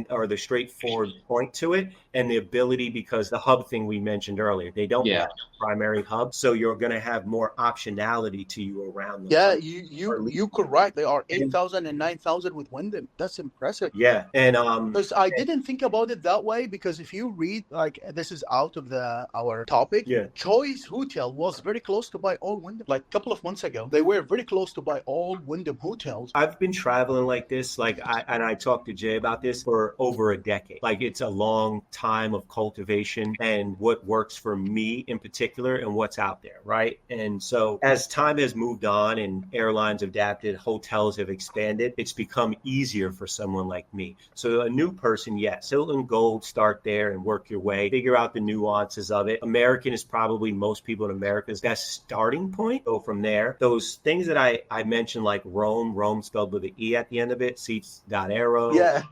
Or the straightforward point to it, and the ability, because the hub thing we mentioned earlier, they don't have a primary hub. So you're going to have more optionality to you around them. Yeah, you correct. They are 8,000 and 9,000 with Wyndham. That's impressive. Yeah. And because I didn't think about it that way, because if you read, like, this is out of our topic. Yeah. Choice Hotel was very close to buy all Wyndham. Like a couple of months ago, they were very close to buy all Wyndham hotels. I've been traveling like this, I talked to Jay about this for over a decade. Like, it's a long time of cultivation and what works for me in particular and what's out there, right? And so as time has moved on and airlines have adapted, hotels have expanded, it's become easier for someone like me. So a new person, yes, Hilton Gold, start there and work your way, figure out the nuances of it. American is probably most people in America's best starting point. Go from there. Those things that I mentioned, like Rome spelled with an E at the end of it, seats.aero,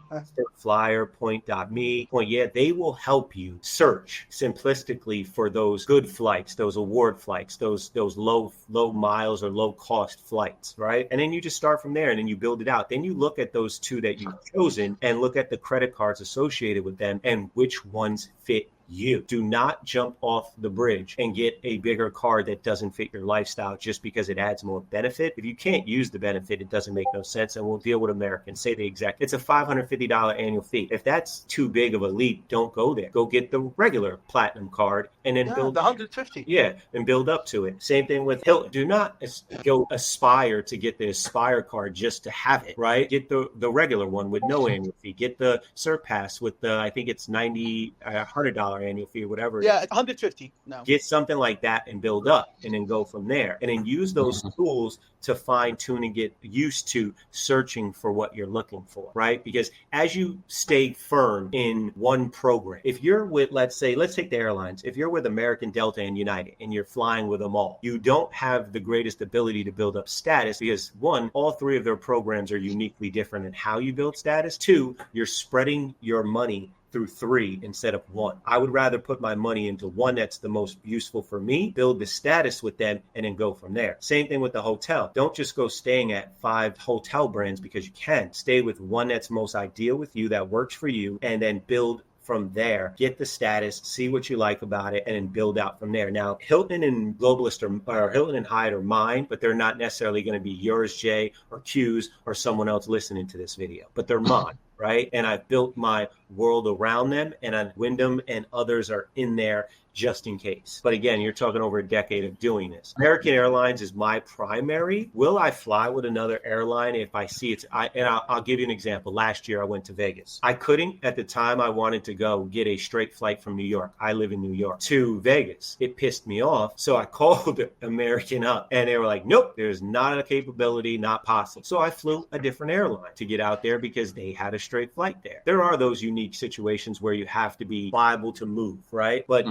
flyer, point.me, they will help you search simplistically for those good flights, those award flights, those low miles or low cost flights, right? And then you just start from there and then you build it out. Then you look at those 2 that you've chosen and look at the credit cards associated with them and which ones fit you. Do not jump off the bridge and get a bigger card that doesn't fit your lifestyle just because it adds more benefit. If you can't use the benefit, it doesn't make no sense. And we'll deal with Americans. Say the exact, it's a $550 annual fee. If that's too big of a leap, don't go there. Go get the regular platinum card and then build the 150. Yeah, and build up to it. Same thing with Hilton. Do not go aspire to get the Aspire card just to have it, right? Get the regular one with no annual fee. Get the Surpass with the, I think it's $100 annual fee or whatever. Yeah, 150 now. Get something like that and build up and then go from there. And then use those tools to fine tune and get used to searching for what you're looking for, right? Because as you stay firm in one program, if you're with, let's take the airlines, if you're with American, Delta, and United, and you're flying with them all, you don't have the greatest ability to build up status because, one, all 3 of their programs are uniquely different in how you build status. 2, you're spreading your money through 3 instead of 1. I would rather put my money into one that's the most useful for me, build the status with them, and then go from there. Same thing with the hotel. Don't just go staying at 5 hotel brands because you can. Stay with one that's most ideal with you, that works for you, and then build from there, get the status, see what you like about it, and then build out from there. Now, Hilton and Globalist or Hilton and Hyatt are mine, but they're not necessarily going to be yours, Jay, or Q's, or someone else listening to this video, but they're mine. Right. And I've built my world around them, and Wyndham and others are in there just in case. But again, you're talking over a decade of doing this. American Airlines is my primary. Will I fly with another airline if I see it's, I'll give you an example. Last year I went to Vegas. I couldn't, at the time I wanted to go get a straight flight from New York. I live in New York to Vegas. It pissed me off. So I called American up and they were like, nope, there's not a capability, not possible. So I flew a different airline to get out there because they had a straight flight there. There are those unique situations where you have to be liable to move, right? But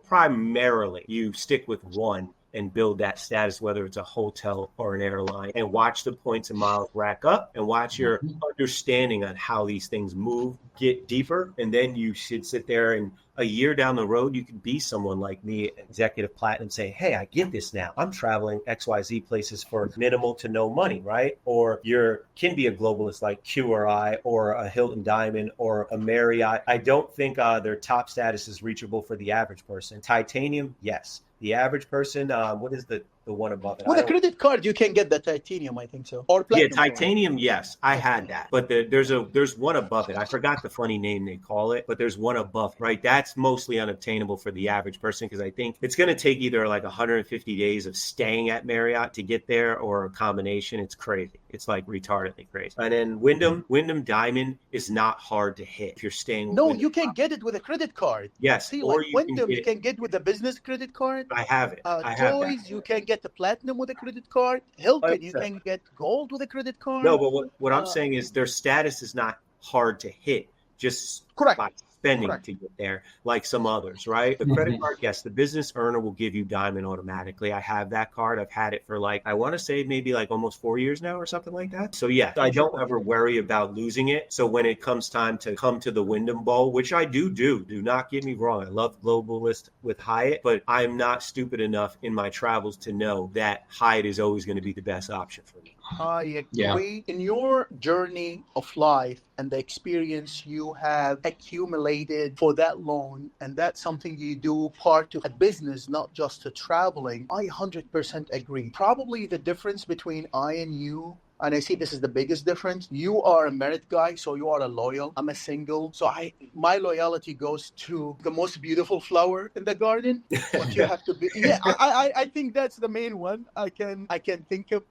primarily you stick with one and build that status, whether it's a hotel or an airline, and watch the points and miles rack up and watch your understanding on how these things move, get deeper. And then you should sit there and a year down the road, you could be someone like me, executive platinum, say, hey, I get this now. I'm traveling XYZ places for minimal to no money, right? Or you can be a globalist like Q or I, or a Hilton Diamond or a Marriott. I don't think their top status is reachable for the average person. Titanium, yes. The average person, what is the one above it? With a credit card, you can get the titanium, I think so. Or platinum. Yeah, titanium, yes. I had that. But there's one above it. I forgot the funny name they call it, but there's one above, right? That's mostly unobtainable for the average person because I think it's going to take either like 150 days of staying at Marriott to get there or a combination. It's crazy. It's like retardedly crazy. And then Wyndham Diamond is not hard to hit if you're staying with Wyndham. You can get it with a credit card. Yes. See, like Wyndham, you can get with a business credit card. I have it. Choice, you can get the platinum with a credit card. Hilton, you can get gold with a credit card. No, but what I'm saying is their status is not hard to hit. Just correct. By spending to get there, like some others, right? The credit card, yes, the business earner will give you Diamond automatically. I have that card. I've had it for I want to say maybe like almost 4 years now or something like that. So yeah, I don't ever worry about losing it. So when it comes time to come to the Wyndham Bowl, which I do not get me wrong. I love Globalist with Hyatt, but I'm not stupid enough in my travels to know that Hyatt is always going to be the best option for me. I agree. Yeah. In your journey of life and the experience you have accumulated for that long, and that's something you do part of a business, not just to traveling, I 100% agree. Probably the difference between I and you, and I see this is the biggest difference. You are a merit guy, so you are a loyal. I'm a single, so my loyalty goes to the most beautiful flower in the garden. But you have to be. Yeah, I think that's the main one I can think of.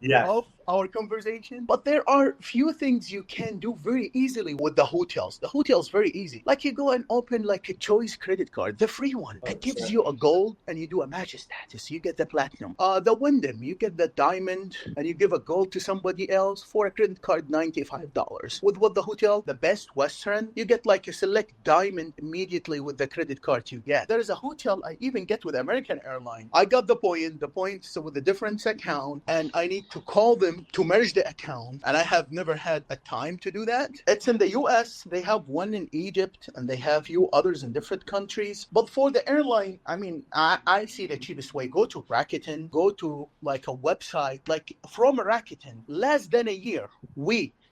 Our conversation. But there are few things you can do very easily with the hotels. The hotel's very easy. Like you go and open like a choice credit card, the free one. It gives you a gold and you do a match status. You get the platinum. The Wyndham, you get the diamond and you give a gold to somebody else for a credit card, $95. With what the hotel, the Best Western, you get like a select diamond immediately with the credit card you get. There is a hotel I even get with American Airlines. I got the points so with a different account, and I need to call them to merge the account, and I have never had a time to do that. It's in the US. They have one in Egypt and they have few others in different countries. But for the airline, I mean, I see the cheapest way. Go to Rakuten, go to like a website, like from Rakuten, less than a year,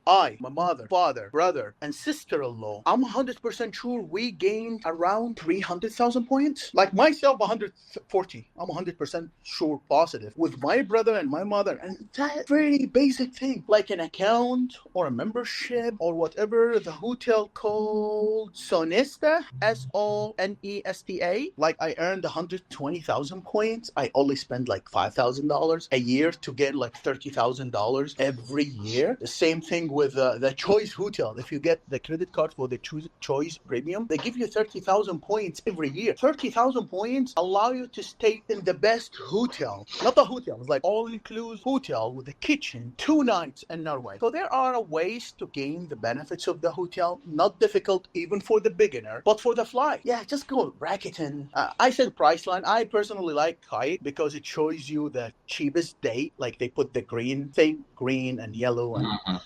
I, my mother, father, brother, and sister-in-law, I'm 100% sure we gained around 300,000 points. Like myself, 140. I'm 100% sure positive. With my brother and my mother, and that very basic thing, like an account or a membership or whatever the hotel called Sonesta, Sonesta. Like I earned 120,000 points. I only spend like $5,000 a year to get like $30,000 every year. The same thing with the Choice Hotel. If you get the credit card for the Choice Premium, they give you 30,000 points every year. 30,000 points allow you to stay in the best hotel. Not the hotel, it's like all-inclusive hotel with a kitchen, 2 nights in Norway. So there are ways to gain the benefits of the hotel. Not difficult even for the beginner, but for the flight, yeah, just go Rakuten. I said Priceline. I personally like Hyatt because it shows you the cheapest date. Like they put the green thing, green and yellow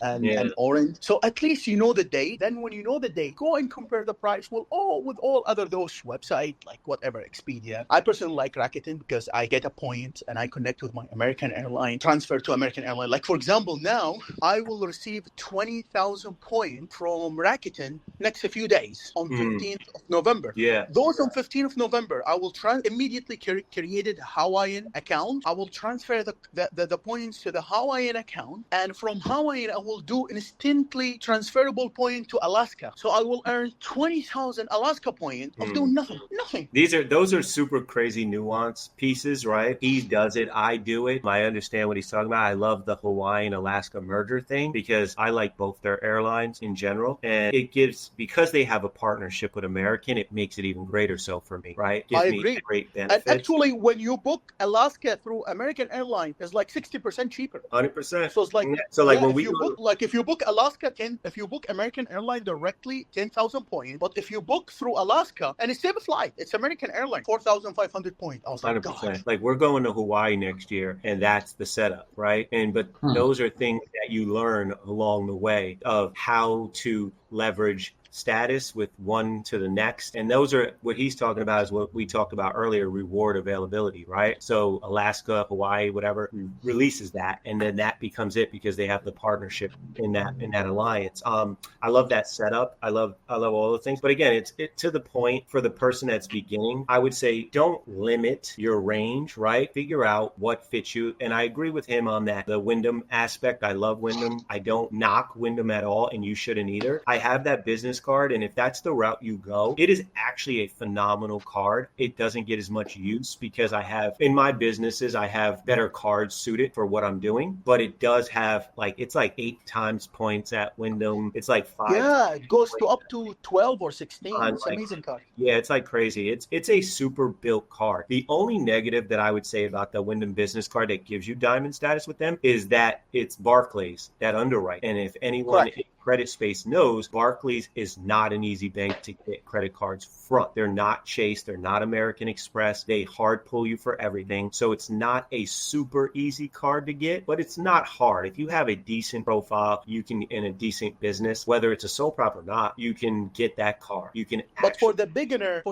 and and orange. So at least you know the date. Then when you know the date, go and compare the price with all other those websites, like whatever, Expedia. I personally like Rakuten because I get a point and I connect with my American airline, transfer to American airline. Like for example, now I will receive 20,000 points from Rakuten next a few days on 15th of November. Yeah. Those on 15th of November, I will immediately created a Hawaiian account. I will transfer the points to the Hawaiian account, and from Hawaiian I will do instantly transferable point to Alaska. So I will earn 20,000 Alaska points of doing nothing. Those are super crazy nuance pieces, right? He does it, I do it. I understand what he's talking about. I love the Hawaiian Alaska merger thing because I like both their airlines in general, and it gives, because they have a partnership with American, it makes it even greater so for me, right? I agree. Great benefits. And actually, when you book Alaska through American airline, it's like 60% cheaper. 100%. So it's like, if you book Alaska, if you book American airline directly, 10,000 points. But if you book through Alaska, and it's same flight, it's American airline, 4,500 points. I was like, 100%. God. Like we're going to Hawaii next year, and that's the setup, right? But those are things that you learn along the way of how to leverage status with one to the next. And those are what he's talking about is what we talked about earlier, reward availability, right? So Alaska, Hawaii, whatever releases that. And then that becomes it because they have the partnership in that alliance. I love that setup. I love all the things. But again, it's to the point for the person that's beginning, I would say don't limit your range, right? Figure out what fits you. And I agree with him on that. The Wyndham aspect. I love Wyndham. I don't knock Wyndham at all, and you shouldn't either. I have that business card, and if that's the route you go, it is actually a phenomenal card. It doesn't get as much use because I have, in my businesses, I have better cards suited for what I'm doing, but it does have it's like 8 times points at Wyndham. It's like 5. Yeah, it goes to up to 12 or 16. It's an amazing card. Yeah, it's like crazy. It's a super built card. The only negative that I would say about the Wyndham business card that gives you diamond status with them is that it's Barclays that underwrite. And if anyone in credit space knows, Barclays is not an easy bank to get credit cards from. They're not Chase. They're not American Express. They hard pull you for everything. So it's not a super easy card to get, but it's not hard. If you have a decent profile, you can, in a decent business, whether it's a sole prop or not, you can get that card. You can. But for the beginner,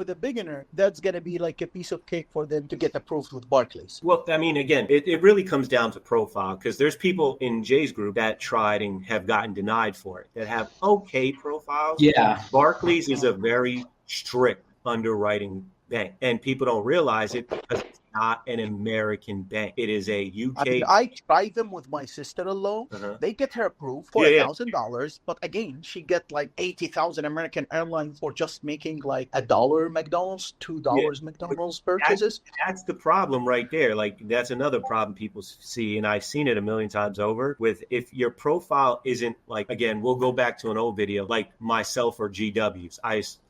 that's going to be like a piece of cake for them to get approved with Barclays. Well, I mean, again, it really comes down to profile because there's people in Jay's group that tried and have gotten denied for it, that have okay profiles. Yeah. Barclays is a very strict underwriting bank, and people don't realize it because it's not an American bank. It is a UK. I tried them with my sister-in-law. They get her approved for $1,000, but again, she get like 80,000 American Airlines for just making like $1 McDonald's, $2 McDonald's purchases. That's the problem right there. Like that's another problem people see, and I've seen it a million times over. With if your profile isn't like, again, we'll go back to an old video like myself or GW's.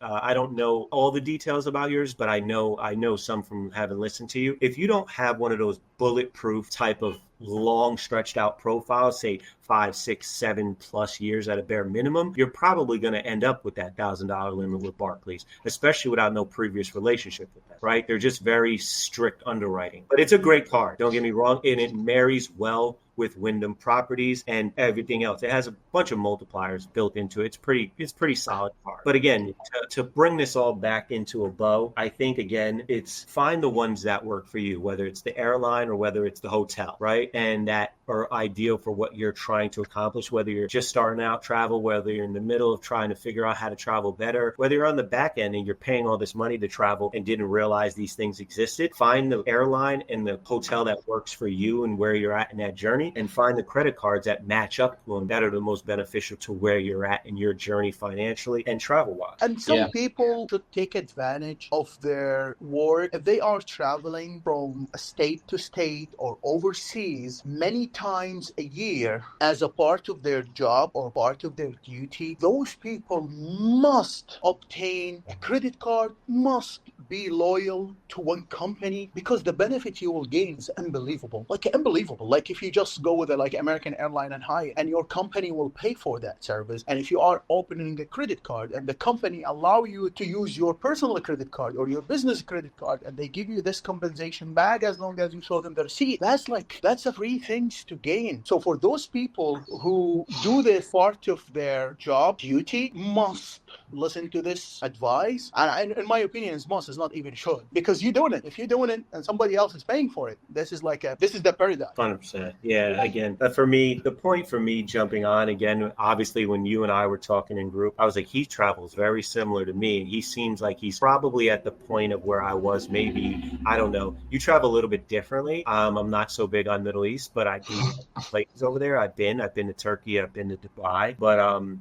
I don't know all the details about yours, but I know some from having listened to you. If you don't have one of those bulletproof type of long stretched out profiles, say 5, 6, 7+ years at a bare minimum, you're probably going to end up with that $1,000 limit with Barclays, especially without no previous relationship with them, right? They're just very strict underwriting. But it's a great card, don't get me wrong, and it marries well with Wyndham properties and everything else. It has a bunch of multipliers built into it. It's pretty solid card. But again, to bring this all back into a bow, I think again, it's find the ones that work for you, whether it's the airline or whether it's the hotel, right? And that are ideal for what you're trying to accomplish, whether you're just starting out travel, whether you're in the middle of trying to figure out how to travel better, whether you're on the back end and you're paying all this money to travel and didn't realize these things existed. Find the airline and the hotel that works for you and where you're at in that journey, and find the credit cards that match up and that are the most beneficial to where you're at in your journey financially and travel-wise. And some people should take advantage of their work. If they are traveling from state to state or overseas many times a year as a part of their job or part of their duty, those people must obtain a credit card, must be loyal to one company because the benefit you will gain is unbelievable. Like unbelievable. Like if you just go with a like American airline and Hyatt, and your company will pay for that service. And if you are opening a credit card and the company allow you to use your personal credit card or your business credit card, and they give you this compensation back as long as you show them the receipt, that's a free things to gain. So for those people who do this part of their job duty, must listen to this advice. And in my opinion, it's must, it's not even should, because you're doing it. If you're doing it and somebody else is paying for it, this is the paradigm. 100%. Yeah. Again, for me, the point for me jumping on again, obviously when you and I were talking in group, I was like, he travels very similar to me. He seems like he's probably at the point of where I was. Maybe, I don't know. You travel a little bit differently. I'm not so big on Middle East, but I do places over there. I've been to Turkey. I've been to Dubai. But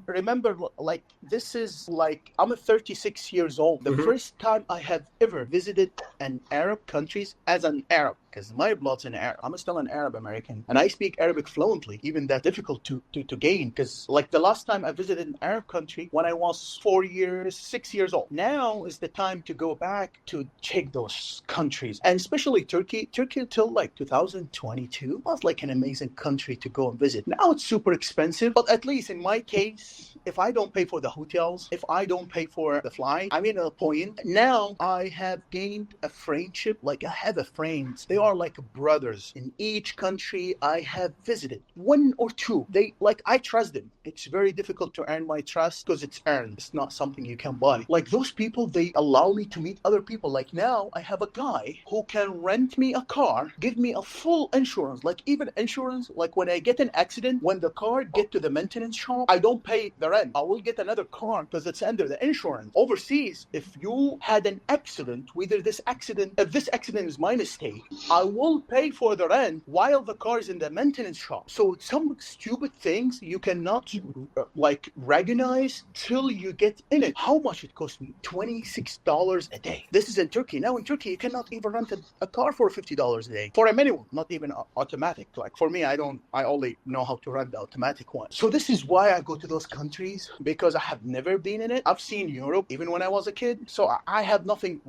remember, like this is like I'm 36 years old. The first time I have ever visited an Arab countries as an Arab, because my blood's an Arab. I'm still an Arab American, and I speak Arabic fluently, even that difficult to gain. Because like the last time I visited an Arab country when I was 6 years old. Now is the time to go back to check those countries, and especially Turkey. Turkey till like 2022 was like an amazing country to go and visit. Now it's super expensive, but at least in my case, if I don't pay for the hotels, if I don't pay for the flight, I'm in a point. Now I have gained a friendship. Like I have a friends. They are like brothers in each country I have visited. One or two. I trust them. It's very difficult to earn my trust because it's earned. It's not something you can buy. Like those people, they allow me to meet other people. Like now I have a guy who can rent me a car, give me a full insurance. Like even insurance, like when I get an accident, when the car get to the maintenance shop, I don't pay the rent. I will get another car because it's under the insurance. Overseas, if you had an accident, if this accident is my mistake, I will pay for the rent while the car is in the maintenance shop. So some stupid things you cannot recognize till you get in it. How much it cost me? $26 a day. This is in Turkey. Now in Turkey, you cannot even rent a car for $50 a day for a manual, not even automatic. Like for me, I only know how to run the automatic one. So this is why I go to those countries, because I have never been in it. I've seen Europe even when I was a kid. So I have nothing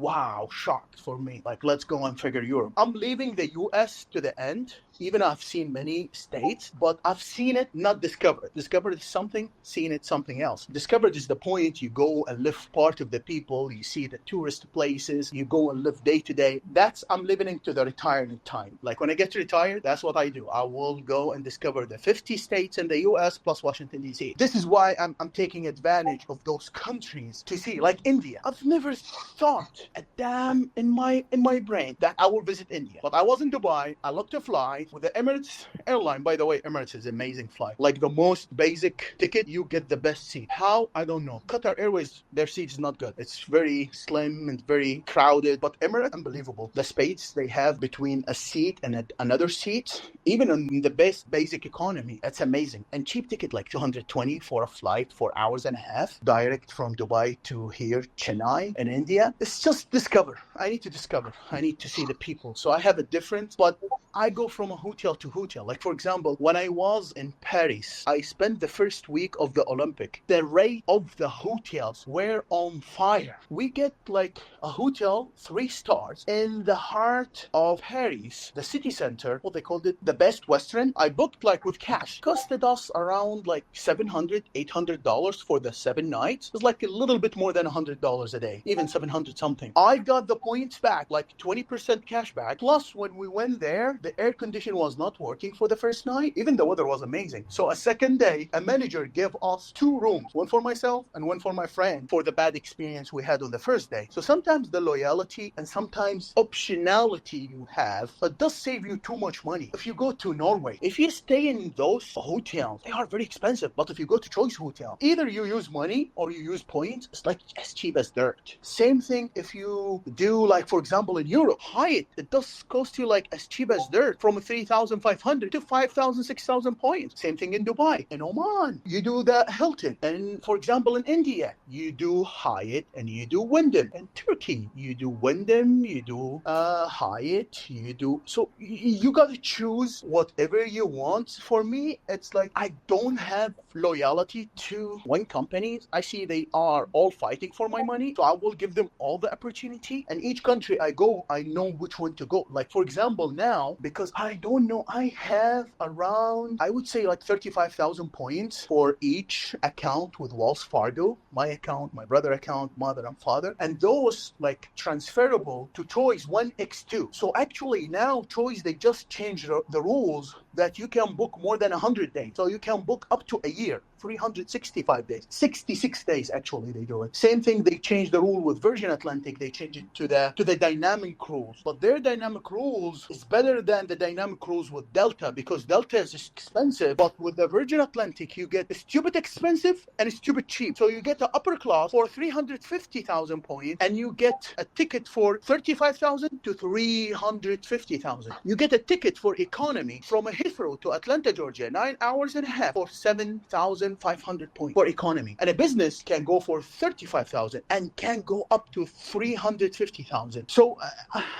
shocked for me. Like, let's go and figure Europe. I'm leaving the US to the end. Even I've seen many states, but I've seen it, not discovered. Discovered is something, seen it something else. Discovered is the point you go and live part of the people, you see the tourist places, you go and live day to day. I'm living into the retirement time. Like when I get retired, that's what I do. I will go and discover the 50 states in the US plus Washington, D.C. This is why I'm taking advantage of those countries to see, like India. I've never thought a damn in my brain that I will visit India. But I was in Dubai, I looked to fly with the Emirates airline. By the way, Emirates is an amazing flight. Like the most basic ticket, you get the best seat. How? I don't know. Qatar Airways, their seat is not good. It's very slim and very crowded. But Emirates, unbelievable. The space they have between a seat and another seat, even on the best basic economy, it's amazing. And cheap ticket, like $220 for a flight, 4 hours and a half, direct from Dubai to here, Chennai in India. It's just discover. I need to discover. I need to see the people. So I have a difference, but I go from a hotel to hotel. Like for example, when I was in Paris, I spent the first week of the Olympic. The rate of the hotels were on fire. We get like a hotel 3 stars in the heart of Paris, the city center, what they called it, the Best Western. I booked like with cash. Costed us around like $700, $800 for the 7 nights. It was like a little bit more than $100 a day, even 700 something. I got the points back, like 20% cash back. Plus when we went there, the air condition was not working for the first night. Even the weather was amazing. So a second day, a manager gave us 2 rooms, one for myself and one for my friend, for the bad experience we had on the first day. So sometimes the loyalty and sometimes optionality you have, but does save you too much money. If you go to Norway, if you stay in those hotels, they are very expensive. But if you go to Choice Hotel, either you use money or you use points. It's like as cheap as dirt. Same thing if you do, like for example in Europe, Hyatt, it does cost you like as cheap as there from 3,500 to 5,000, 6,000 points. Same thing in Dubai, in Oman. You do the Hilton. And for example, in India, you do Hyatt and you do Wyndham. In Turkey, you do Wyndham, you do Hyatt, you do. So you got to choose whatever you want. For me, it's like I don't have loyalty to one company. I see they are all fighting for my money, so I will give them all the opportunity. And each country I go, I know which one to go. Like for example, now, because I don't know, I have around, I would say like 35,000 points for each account with Wells Fargo, my account, my brother account, mother and father, and those like transferable to Choice 1x2. So actually now Choice, they just changed the rules that you can book more than 100 days. So you can book up to a year, 365 days, 66 days actually they do it. Same thing, they changed the rule with Virgin Atlantic. They changed it to the dynamic rules. But their dynamic rules is better than the dynamic rules with Delta, because Delta is expensive. But with the Virgin Atlantic, you get stupid expensive and stupid cheap. So you get the upper class for 350,000 points, and you get a ticket for 35,000 to 350,000. You get a ticket for economy from Heathrow to Atlanta, Georgia, 9 hours and a half for 7,500 points for economy. And a business can go for 35,000 and can go up to 350,000. So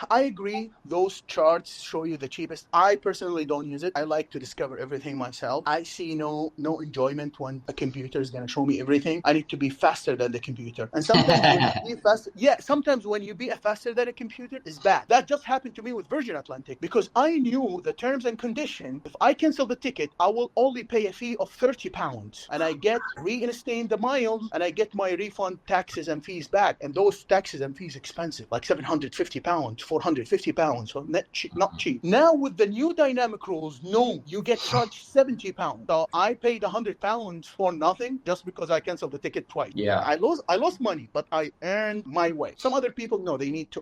I agree. Those charts show you the cheapest. I personally don't use it. I like to discover everything myself. I see no enjoyment when a computer is going to show me everything. I need to be faster than the computer. And sometimes when you be faster, sometimes when you be faster than a computer is bad. That just happened to me with Virgin Atlantic, because I knew the terms and conditions. If I cancel the ticket, I will only pay a fee of £30, and I get reinstated the miles, and I get my refund taxes and fees back. And those taxes and fees expensive, like £750, £450, so not cheap. Now with the new dynamic rules, no, you get charged £70. So I paid £100 for nothing just because I canceled the ticket twice. Yeah, I lost money, but I earned my way. Some other people, no, they need to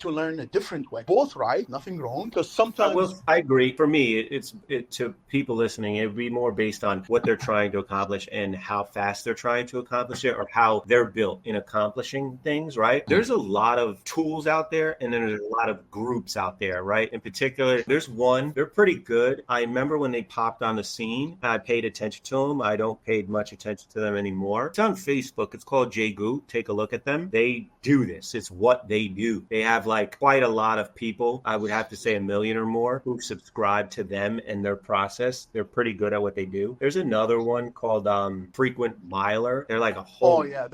learn a different way. Both right, nothing wrong, because sometimes I agree. For me, it's to people listening, it would be more based on what they're trying to accomplish and how fast they're trying to accomplish it, or how they're built in accomplishing things, right? There's a lot of tools out there, and then there's a lot of groups out there, right? In particular, there's one, they're pretty good. I remember when they popped on the scene, I paid attention to them. I don't pay much attention to them anymore. It's on Facebook. It's called JGoo. Take a look at them. They do this. It's what they do. They have like quite a lot of people. I would have to say 1 million or more who subscribe to them and their process. They're pretty good at what they do. There's another one called Frequent Miler. They're like a whole. Oh yeah,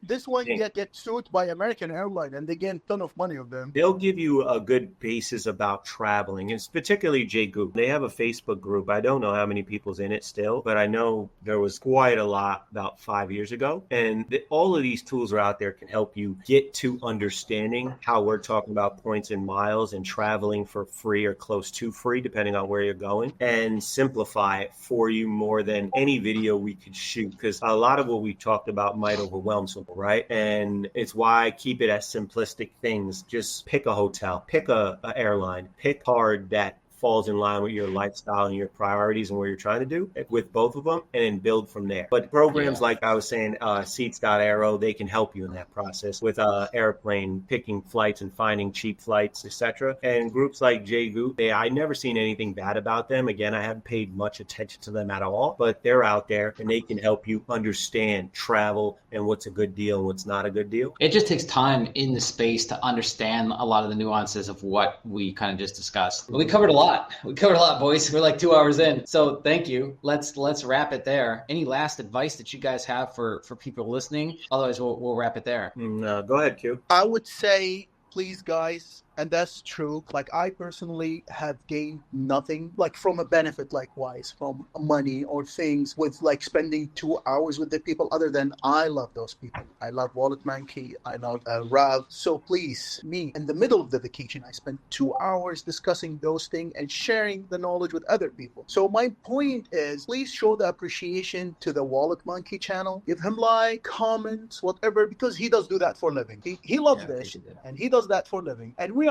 this one get sued by American Airline, and they gain a ton of money of them. They'll give you a good basis about traveling. It's particularly JGoo. They have a Facebook group. I don't know how many people's in it still, but I know there was quite a lot about 5 years ago. And all of these tools are out there, can help you get to understanding how we're talking about points and miles and traveling for free or close to free, depending on where you're going, and simplify it for you more than any video we could shoot, because a lot of what we talked about might overwhelm some, right? And it's why I keep it as simplistic things. Just pick a hotel, pick a airline, pick a card that falls in line with your lifestyle and your priorities and what you're trying to do with both of them, and then build from there. But programs like I was saying, Seats.aero, they can help you in that process with airplane, picking flights and finding cheap flights, etc. And groups like JGoo, I never seen anything bad about them. Again, I haven't paid much attention to them at all, but they're out there and they can help you understand travel and what's a good deal and what's not a good deal. It just takes time in the space to understand a lot of the nuances of what we kind of just discussed. We covered a lot. We covered a lot, boys. We're like 2 hours in. So thank you. Let's wrap it there. Any last advice that you guys have for people listening? Otherwise, we'll wrap it there. Go ahead, Q. I would say, please, guys, and that's true. Like, I personally have gained nothing, like from a benefit, likewise, from money or things with like spending 2 hours with the people, other than I love those people. I love Wallet Monkey. I love Rav. So please, me, in the middle of the vacation, I spent 2 hours discussing those things and sharing the knowledge with other people. So my point is, please show the appreciation to the Wallet Monkey channel. Give him like, comments, whatever, because he does do that for a living. He loves this, and he does that for a living. And we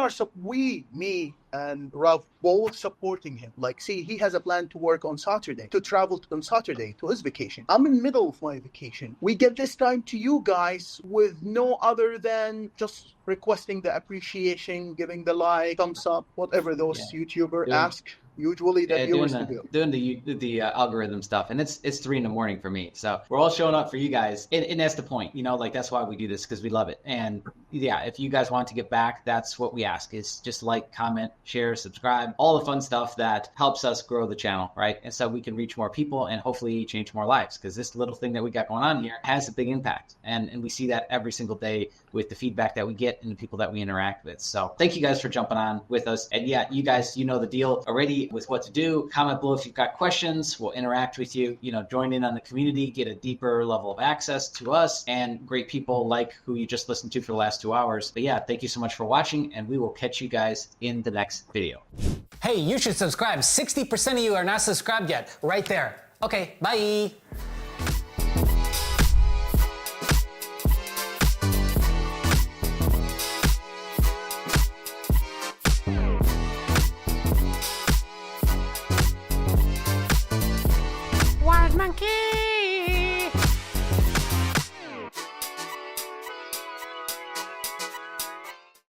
me and Ralph both supporting him. Like, see, he has a plan to work on Saturday, to travel on Saturday to his vacation. I'm in the middle of my vacation. We get this time to you guys with no other than just requesting the appreciation, giving the like, thumbs up, whatever those YouTubers ask. Usually that viewers to do. Doing the algorithm stuff, and it's 3 a.m. for me. So we're all showing up for you guys, and that's the point. You know, like that's why we do this, because we love it. And yeah, if you guys want to get back, that's what we ask: is just like, comment, share, subscribe, all the fun stuff that helps us grow the channel, right? And so we can reach more people and hopefully change more lives. Because this little thing that we got going on here has a big impact, and we see that every single day with the feedback that we get and the people that we interact with. So thank you guys for jumping on with us. And yeah, you guys, you know the deal already with what to do. Comment below if you've got questions. We'll interact with you. You know, join in on the community, get a deeper level of access to us and great people like who you just listened to for the last 2 hours. But yeah, thank you so much for watching, and we will catch you guys in the next video. Hey, you should subscribe. 60% of you are not subscribed yet. Right there. Okay, bye. Wild monkey!